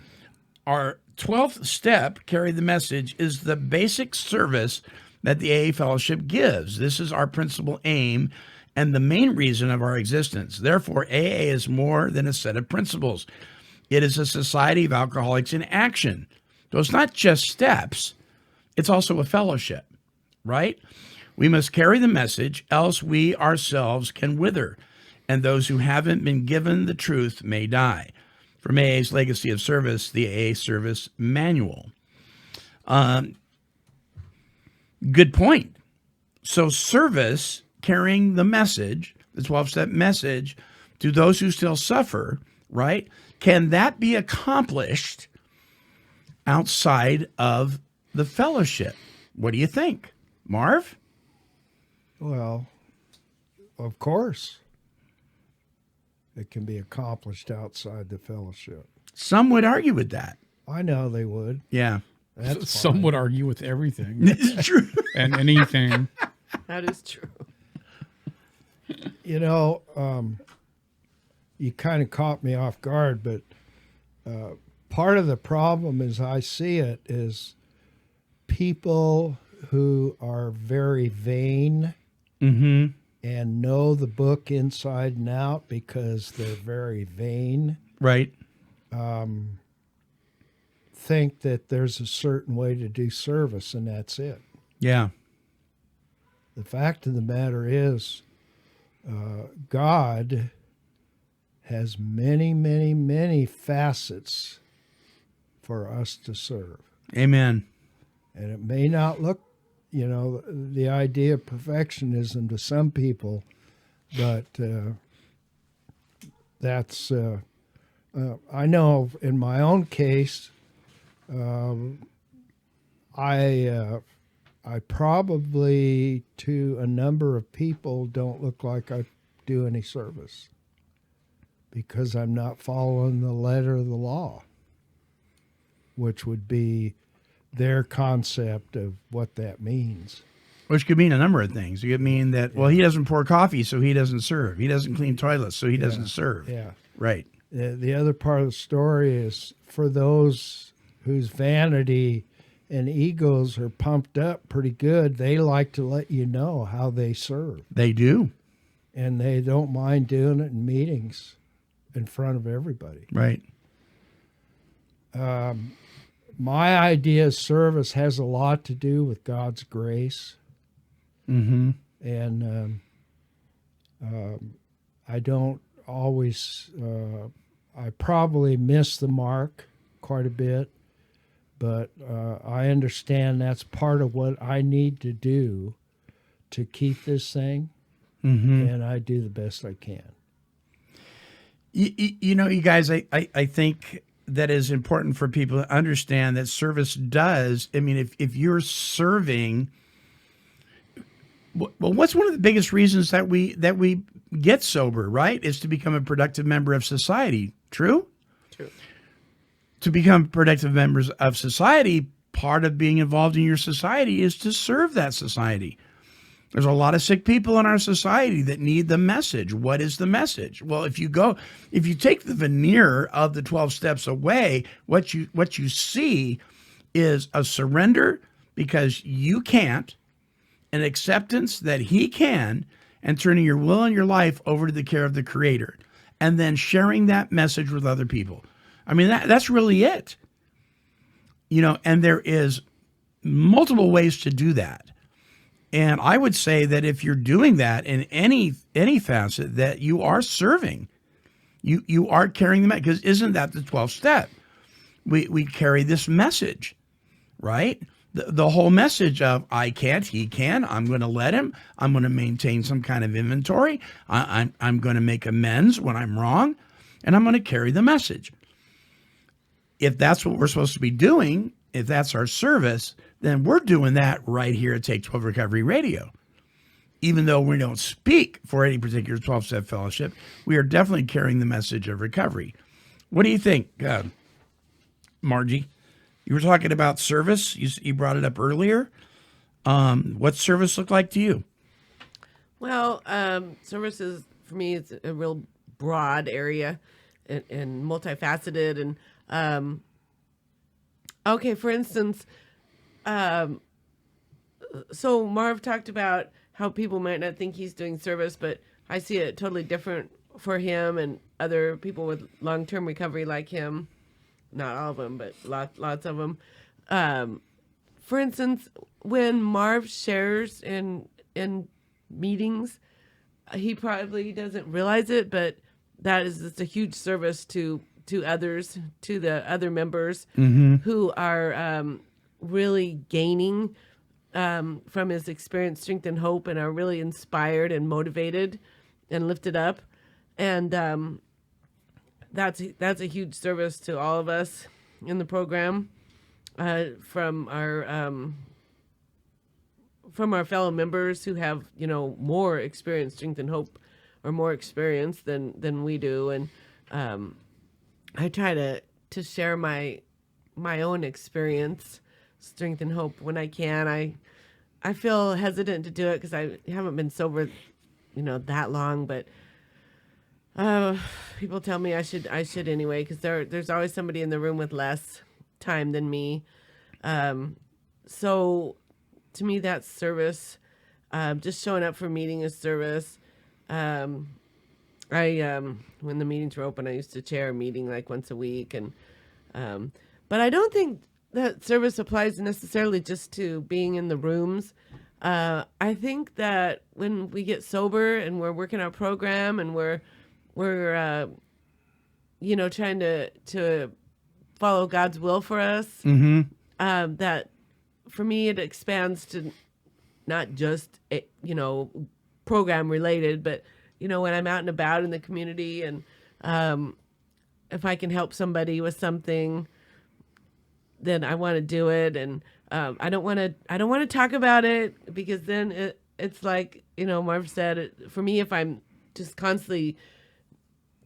Our 12th step, carry the message, is the basic service that the AA Fellowship gives. This is our principal aim and the main reason of our existence. Therefore, AA is more than a set of principles. It is a society of alcoholics in action. So it's not just steps. It's also a fellowship, right? We must carry the message, else we ourselves can wither, and those who haven't been given the truth may die. from AA's Legacy of Service, the AA Service Manual. Good point. So service, carrying the message, the 12-step message to those who still suffer, right? Can that be accomplished outside of the fellowship? What do you think, Marv? Well, of course, it can be accomplished outside the fellowship. Some would argue with that. I know they would. Yeah. That's Some fine. would argue with everything It's true. and anything. That is true. You know, you kind of caught me off guard, but part of the problem, as I see it, is people who are very vain and know the book inside and out because they're very vain. Right. Think that there's a certain way to do service, and that's it. Yeah. The fact of the matter is, God has many, many, many facets for us to serve. Amen. And it may not look, you know, the idea of perfectionism to some people, but that's, I know in my own case, I probably, to a number of people, don't look like I do any service because I'm not following the letter of the law, which would be their concept of what that means. Which could mean a number of things. It could mean that, well, he doesn't pour coffee, so he doesn't serve. He doesn't clean toilets, so he doesn't serve. Yeah. Right. The other part of the story is for those whose vanity and egos are pumped up pretty good, they like to let you know how they serve. They do. And they don't mind doing it in meetings in front of everybody. Right. My idea of service has a lot to do with God's grace. Mm-hmm. And I don't always, I probably miss the mark quite a bit, but I understand that's part of what I need to do to keep this thing, and I do the best I can. You know, you guys, I think that is important for people to understand that service does. I mean, if you're serving, well, what's one of the biggest reasons that we get sober, right? Is to become a productive member of society. True? True. To become productive members of society, part of being involved in your society is to serve that society. There's a lot of sick people in our society that need the message. What is the message? Well, if you take the veneer of the 12 steps away, what you see is a surrender because you can't, an acceptance that he can, and turning your will and your life over to the care of the Creator, and then sharing that message with other people. I mean, that's really it. You know, and there is multiple ways to do that. And I would say that if you're doing that in any facet, that you are serving. You are carrying the message, because isn't that the 12th step? We carry this message, right? The whole message of I can't, he can, I'm going to let him, I'm going to maintain some kind of inventory, I'm going to make amends when I'm wrong, and I'm going to carry the message. If that's what we're supposed to be doing, if that's our service, then we're doing that right here at Take 12 Recovery Radio. Even though we don't speak for any particular 12-step fellowship, we are definitely carrying the message of recovery. What do you think, Margie? You were talking about service. You brought it up earlier. What's service look like to you? Well, service is, for me, it's a real broad area and multifaceted. And okay, for instance, so Marv talked about how people might not think he's doing service, but I see it totally different for him and other people with long-term recovery like him. Not all of them, but lots of them. For instance, when Marv shares in meetings, he probably doesn't realize it, but that is just a huge service to to others, to the other members Mm-hmm. who are really gaining from his experience, strength, and hope, and are really inspired and motivated and lifted up. And that's a huge service to all of us in the program, from our fellow members who have, more experience, strength, and hope, or more experience than we do. And I try to share my own experience, strength, and hope when I can. I feel hesitant to do it because I haven't been sober, that long, but people tell me I should anyway, because there's always somebody in the room with less time than me. So to me, that's service. Just showing up for meeting is service. When the meetings were open, I used to chair a meeting like once a week, and but I don't think that service applies necessarily just to being in the rooms. I think that when we get sober and we're working our program and we're trying to follow God's will for us, that for me it expands to not just program related, but when I'm out and about in the community, and if I can help somebody with something, then I want to do it. And I don't want to talk about it, because then it's like, Marv said, for me, if I'm just constantly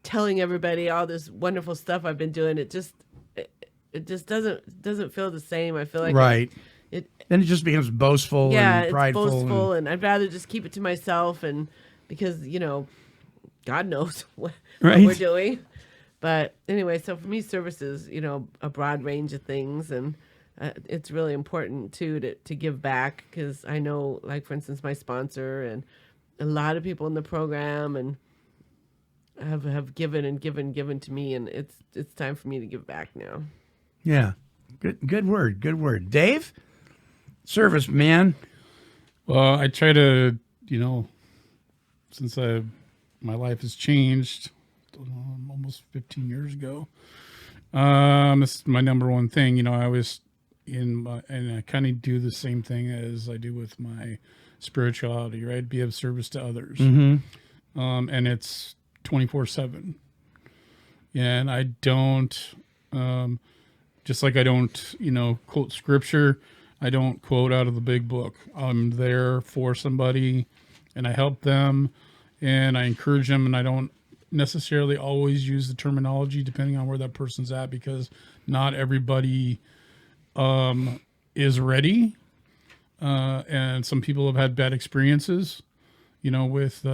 telling everybody all this wonderful stuff I've been doing, it just doesn't feel the same. I feel like right. Then it just becomes boastful and prideful. It's boastful, and I'd rather just keep it to myself, and because God knows what we're doing. But anyway, so for me, service is a broad range of things, and it's really important too to give back, because I know, like for instance, my sponsor and a lot of people in the program and have given and given to me, and it's time for me to give back now. Yeah, good word, Dave. Service, man. Well, I try to, since my life has changed almost 15 years ago. This is my number one thing. I always and I kind of do the same thing as I do with my spirituality, right? Be of service to others. Mm-hmm. And it's 24/7. And I don't, just like I don't, quote scripture, I don't quote out of the big book. I'm there for somebody, and I help them, and I encourage them, and I don't necessarily always use the terminology depending on where that person's at, because not everybody is ready, and some people have had bad experiences, with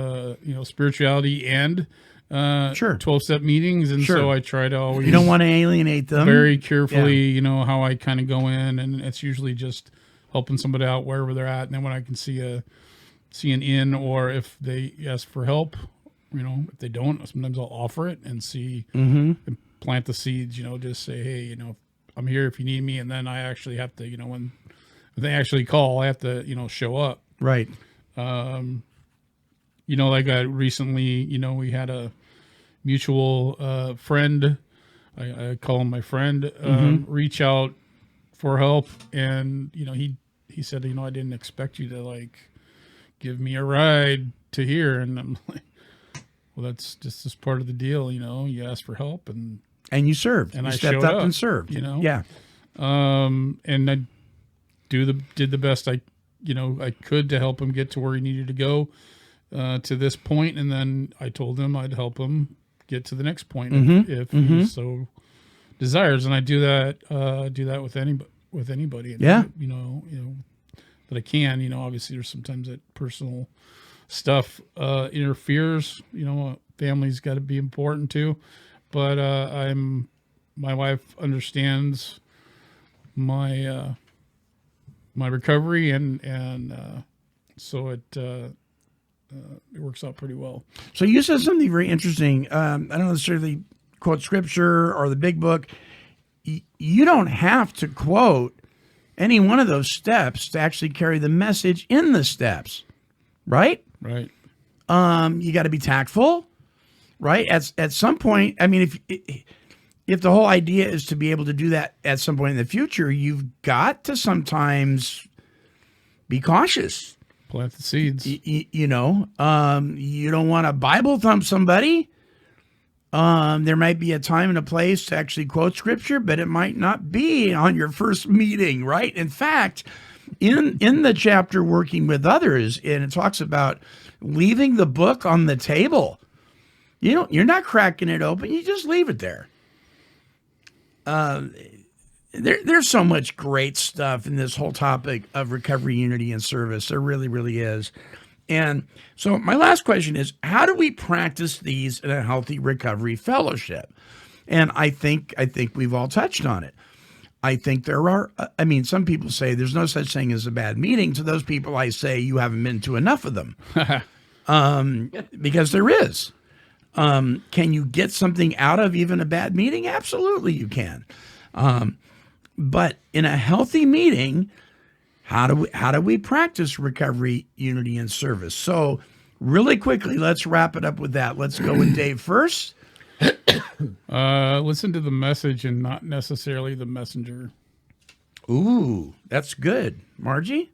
spirituality and 12-step meetings, and so I try to always, you don't want to alienate them very carefully. How I kind of go in, and it's usually just helping somebody out wherever they're at, and then when I can see an in, or if they ask for help, if they don't, sometimes I'll offer it and see, and plant the seeds, just say, hey, I'm here if you need me. And then I actually have to, when they actually call, I have to, show up. Right. Like I recently, we had a mutual friend, I call him my friend, reach out for help. And, he said, I didn't expect you to give me a ride to here. And I'm like, well, that's just as part of the deal. You asked for help and you served, and I stepped up and served, Yeah. And I did the best I could to help him get to where he needed to go, to this point. And then I told him I'd help him get to the next point if he so desires. And I do that with anybody. And, yeah. That I can, obviously there's sometimes that personal stuff interferes, family's got to be important too, but my wife understands my recovery, and so it works out pretty well. So you said something very interesting. I don't necessarily quote scripture or the big book. You don't have to quote any one of those steps to actually carry the message in the steps, right? Right. You got to be tactful, right? At some point, I mean, if the whole idea is to be able to do that at some point in the future, you've got to sometimes be cautious. Plant the seeds. You know, you don't want to Bible thump somebody. There might be a time and a place to actually quote scripture, but it might not be on your first meeting, right? In fact, in the chapter Working with Others, and it talks about leaving the book on the table. You're not cracking it open. You just leave it there. There's so much great stuff in this whole topic of recovery, unity, and service. There really, really is. And so my last question is, how do we practice these in a healthy recovery fellowship? And I think we've all touched on it. I think there are, some people say there's no such thing as a bad meeting. To those people, I say you haven't been to enough of them. Because there is. Can you get something out of even a bad meeting? Absolutely you can. But in a healthy meeting, how do we practice recovery, unity, and service? So really quickly, let's wrap it up with that. Let's go with Dave first. Listen to the message and not necessarily the messenger. Ooh, that's good. Margie?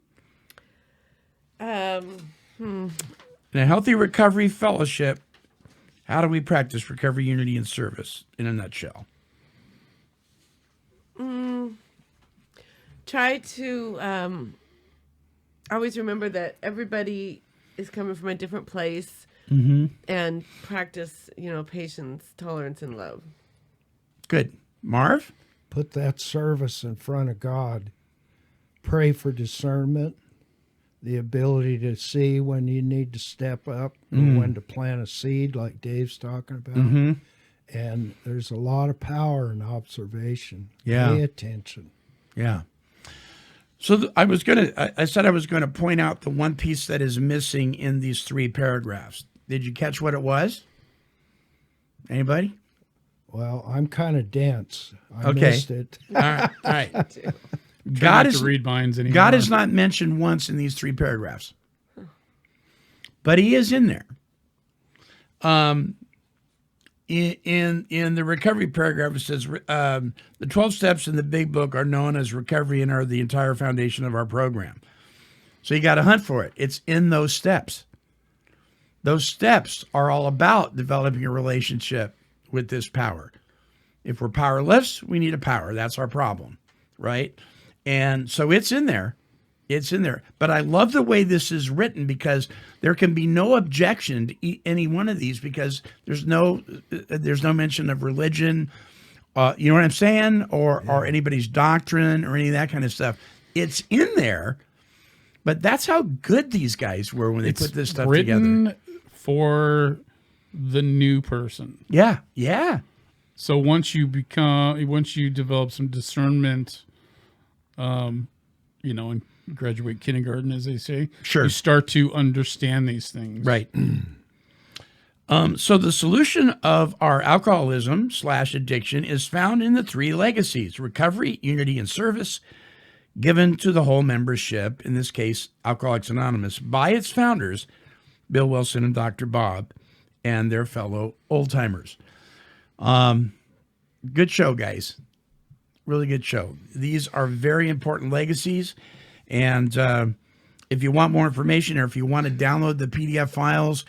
In a healthy recovery fellowship, how do we practice recovery, unity, and service in a nutshell? Try to always remember that everybody is coming from a different place, and practice, patience, tolerance, and love. Good. Marv? Put that service in front of God. Pray for discernment, the ability to see when you need to step up, or when to plant a seed, like Dave's talking about. And there's a lot of power in observation. Yeah. Pay attention. Yeah. So I said I was going to point out the one piece that is missing in these 3 paragraphs. Did you catch what it was? Anybody? Well, I'm kind of dense. I Okay. missed it. All right. God is to read minds anymore. God is not mentioned once in these 3 paragraphs, but he is in there. In the recovery paragraph, it says the 12 steps in the big book are known as recovery and are the entire foundation of our program. So you got to hunt for it. It's in those steps. Those steps are all about developing a relationship with this power. If we're powerless, we need a power. That's our problem, right? And so it's in there. It's in there. But I love the way this is written, because there can be no objection to any one of these, because there's no mention of religion, you know what I'm saying? Or anybody's doctrine or any of that kind of stuff. It's in there, but that's how good these guys were when they put this stuff together. For the new person. Yeah, yeah. So once you develop some discernment, and graduate kindergarten, as they say, sure, you start to understand these things. Right. So the solution of our alcoholism/addiction is found in the 3 legacies: recovery, unity, and service, given to the whole membership, in this case, Alcoholics Anonymous, by its founders, Bill Wilson and Dr. Bob, and their fellow old-timers. Good show, guys. Really good show. These are very important legacies. And if you want more information, or if you want to download the PDF files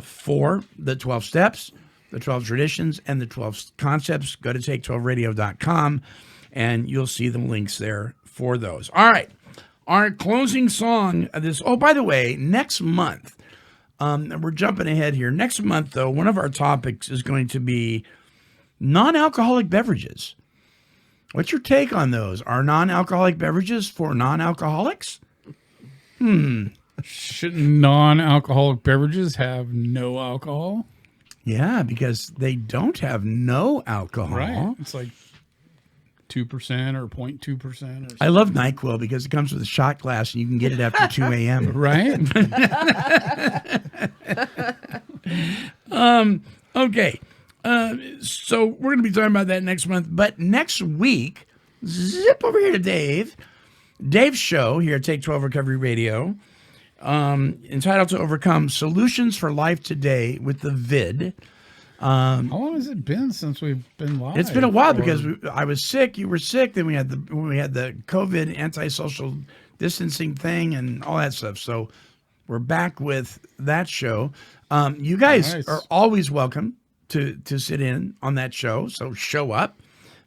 for the 12 steps, the 12 traditions, and the 12 concepts, go to take12radio.com, and you'll see the links there for those. All right. Our closing song of this. Oh, by the way, next month, we're jumping ahead here. Next month, though, one of our topics is going to be non-alcoholic beverages. What's your take on those? Are non-alcoholic beverages for non-alcoholics? Shouldn't non-alcoholic beverages have no alcohol? Yeah, because they don't have no alcohol. Right. It's like 2% or 0.2%. I love NyQuil because it comes with a shot glass and you can get it after 2 a.m. Right? Okay. So we're going to be talking about that next month. But next week, zip over here to Dave. Dave's show here at Take 12 Recovery Radio, entitled To Overcome Solutions for Life Today with the VID. How long has it been since we've been live? It's been a while because I was sick. You were sick. Then we had the COVID anti-social distancing thing and all that stuff. So we're back with that show. You guys are always welcome to sit in on that show. So show up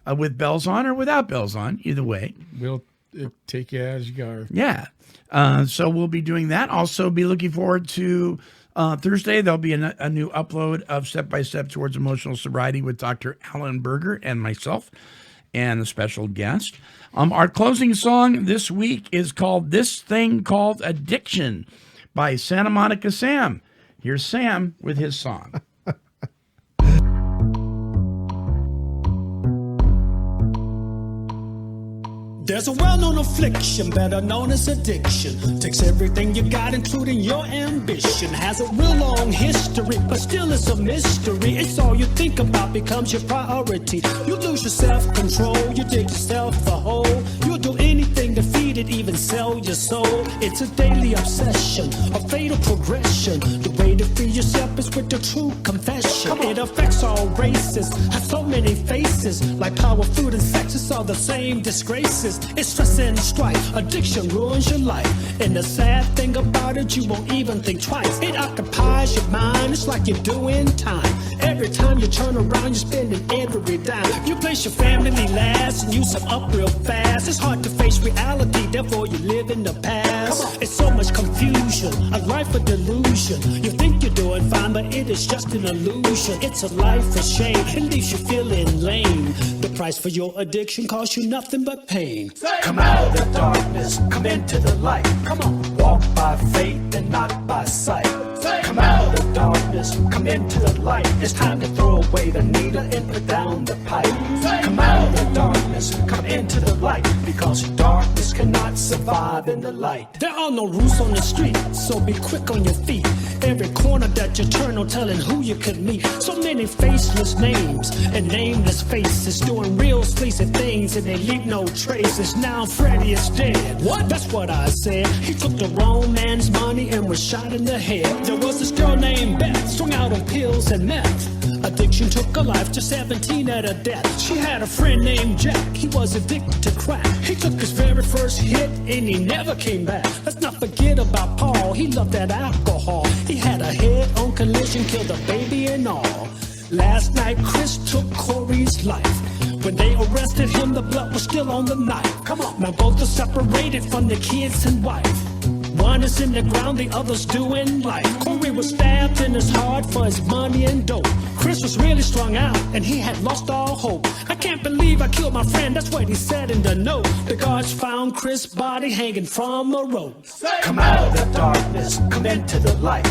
with bells on or without bells on. Either way, we'll take you as you go. Yeah. So we'll be doing that. Also, be looking forward to. Thursday, there'll be a new upload of Step by Step Towards Emotional Sobriety with Dr. Alan Berger and myself and a special guest. Our closing song this week is called This Thing Called Addiction by Santa Monica Sam. Here's Sam with his song. There's a well-known affliction, better known as addiction. Takes everything you got, including your ambition. Has a real long history, but still it's a mystery. It's all you think about becomes your priority. You lose your self-control, you dig yourself a hole. You'll do anything to feed it, even sell your soul. It's a daily obsession, a fatal progression. The way to free yourself is with the true confession. It affects all races, has so many faces. Like power, food, and sex, it's all the same disgraces. It's stress and strife, addiction ruins your life. And the sad thing about it, you won't even think twice. It occupies your mind, it's like you're doing time. Every time you turn around, you're spending every dime. You place your family last and you sum up real fast. It's hard to face reality, therefore you live in the past. It's so much confusion, a life of delusion. You think you're doing fine, but it is just an illusion. It's a life of shame, it leaves you feeling lame. The price for your addiction costs you nothing but pain. Come out of the darkness, come into the light. Come on, walk by faith and not by sight. Come out of the darkness, come into the light. It's time to throw away the needle and put down the pipe. Come out of the darkness, come into the light. Because darkness cannot survive in the light. There are no rules on the street, so be quick on your feet. Every corner that you turn, no telling who you could meet. So many faceless names and nameless faces doing real sleazy things and they leave no traces. Now Freddy is dead. What? That's what I said. He took the wrong man's money and was shot in the head. There was this girl named Beth, strung out on pills and meth. Addiction took her life to 17 at her death. She had a friend named Jack, he was addicted to crack. He took his very first hit and he never came back. Let's not forget about Paul, he loved that alcohol. He had a head-on collision, killed a baby and all. Last night Chris took Corey's life. When they arrested him, the blood was still on the knife. Come on. Now both are separated from the kids and wife. One is in the ground, the other's doing life. Corey was stabbed in his heart for his money and dope. Chris was really strung out, and he had lost all hope. I can't believe I killed my friend, that's what he said in the note. The guards found Chris' body hanging from a rope. Come out of the darkness, come into the light.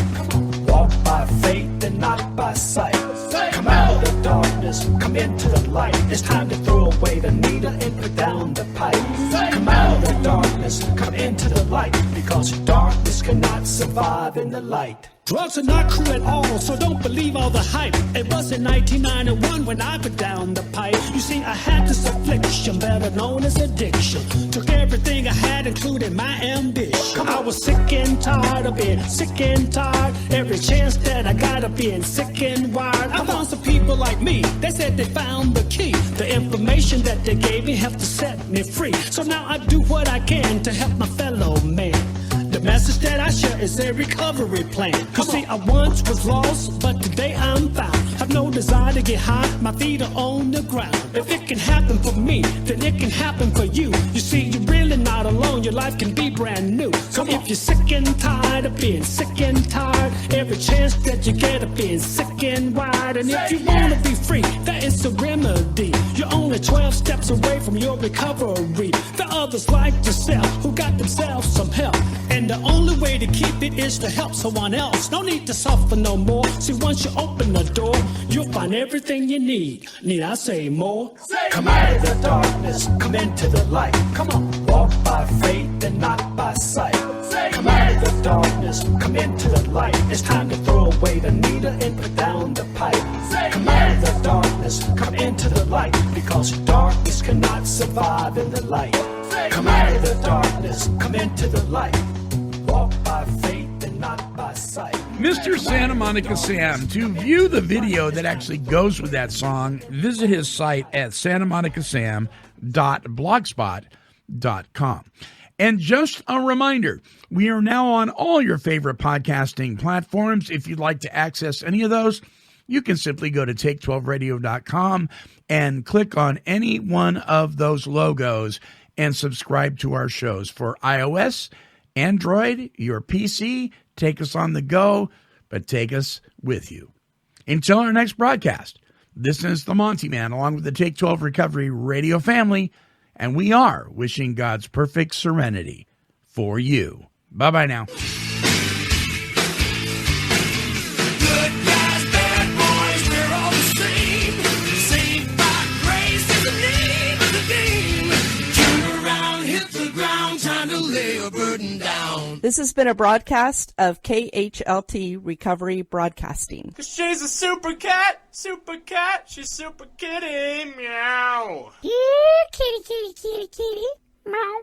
Walk by faith and not by sight. Come out of the darkness, come into the light. It's time to throw away the needle and put down the pipe. Come out of the darkness, come into the light. Because darkness cannot survive in the light. Drugs are not cool at all, so don't believe all the hype. It was in 1991 when I put down the pipe. You see, I had this affliction, better known as addiction. Took everything I had, including my ambition. I was sick and tired of being sick and tired. Every chance that I got of being sick and wired. I found some people like me, they said they found the key. The information that they gave me helped to set me free. So now I do what I can to help my fellow man. The message that I share is a recovery plan. You see, I once was lost, but today I'm found. Have no desire to get high, my feet are on the ground. If it can happen for me, then it can happen for you. You see, you're really not alone, your life can be brand new. So if you're sick and tired of being sick and tired, every chance that you get of being sick and wired. And if you wanna be free, there is a remedy. You're only 12 steps away from your recovery. The others like yourself, who got themselves some help. And the only way to keep it is to help someone else. No need to suffer no more. See, once you open the door, you'll find everything you need. Need I say more? Come out of the darkness, come into the light. Come on, walk by faith and not by sight. Come out of the darkness, come into the light. It's time to throw away the needle and put down the pipe. Come out of the darkness, come into the light. Because darkness cannot survive in the light. Come out of the darkness, come into the light. Walk by faith and not by sight. Mr. Santa Monica Sam. To view the video that actually goes with that song, visit his site at santamanicasam.blogspot.com. And just a reminder, we are now on all your favorite podcasting platforms. If you'd like to access any of those, you can simply go to take12radio.com and click on any one of those logos and subscribe to our shows for iOS, Android, your PC. Take us on the go, but take us with you. Until our next broadcast, this is the Monty Man along with the Take 12 Recovery Radio family, and we are wishing God's perfect serenity for you. Bye-bye now. Good guys, bad boys, we're all the same. Saved by grace is the name of the game. Turn around, hit the ground, time to lay a burden down. This has been a broadcast of KHLT Recovery Broadcasting. She's a super cat, she's super kitty, meow. Here, kitty, kitty, kitty, kitty. Meow.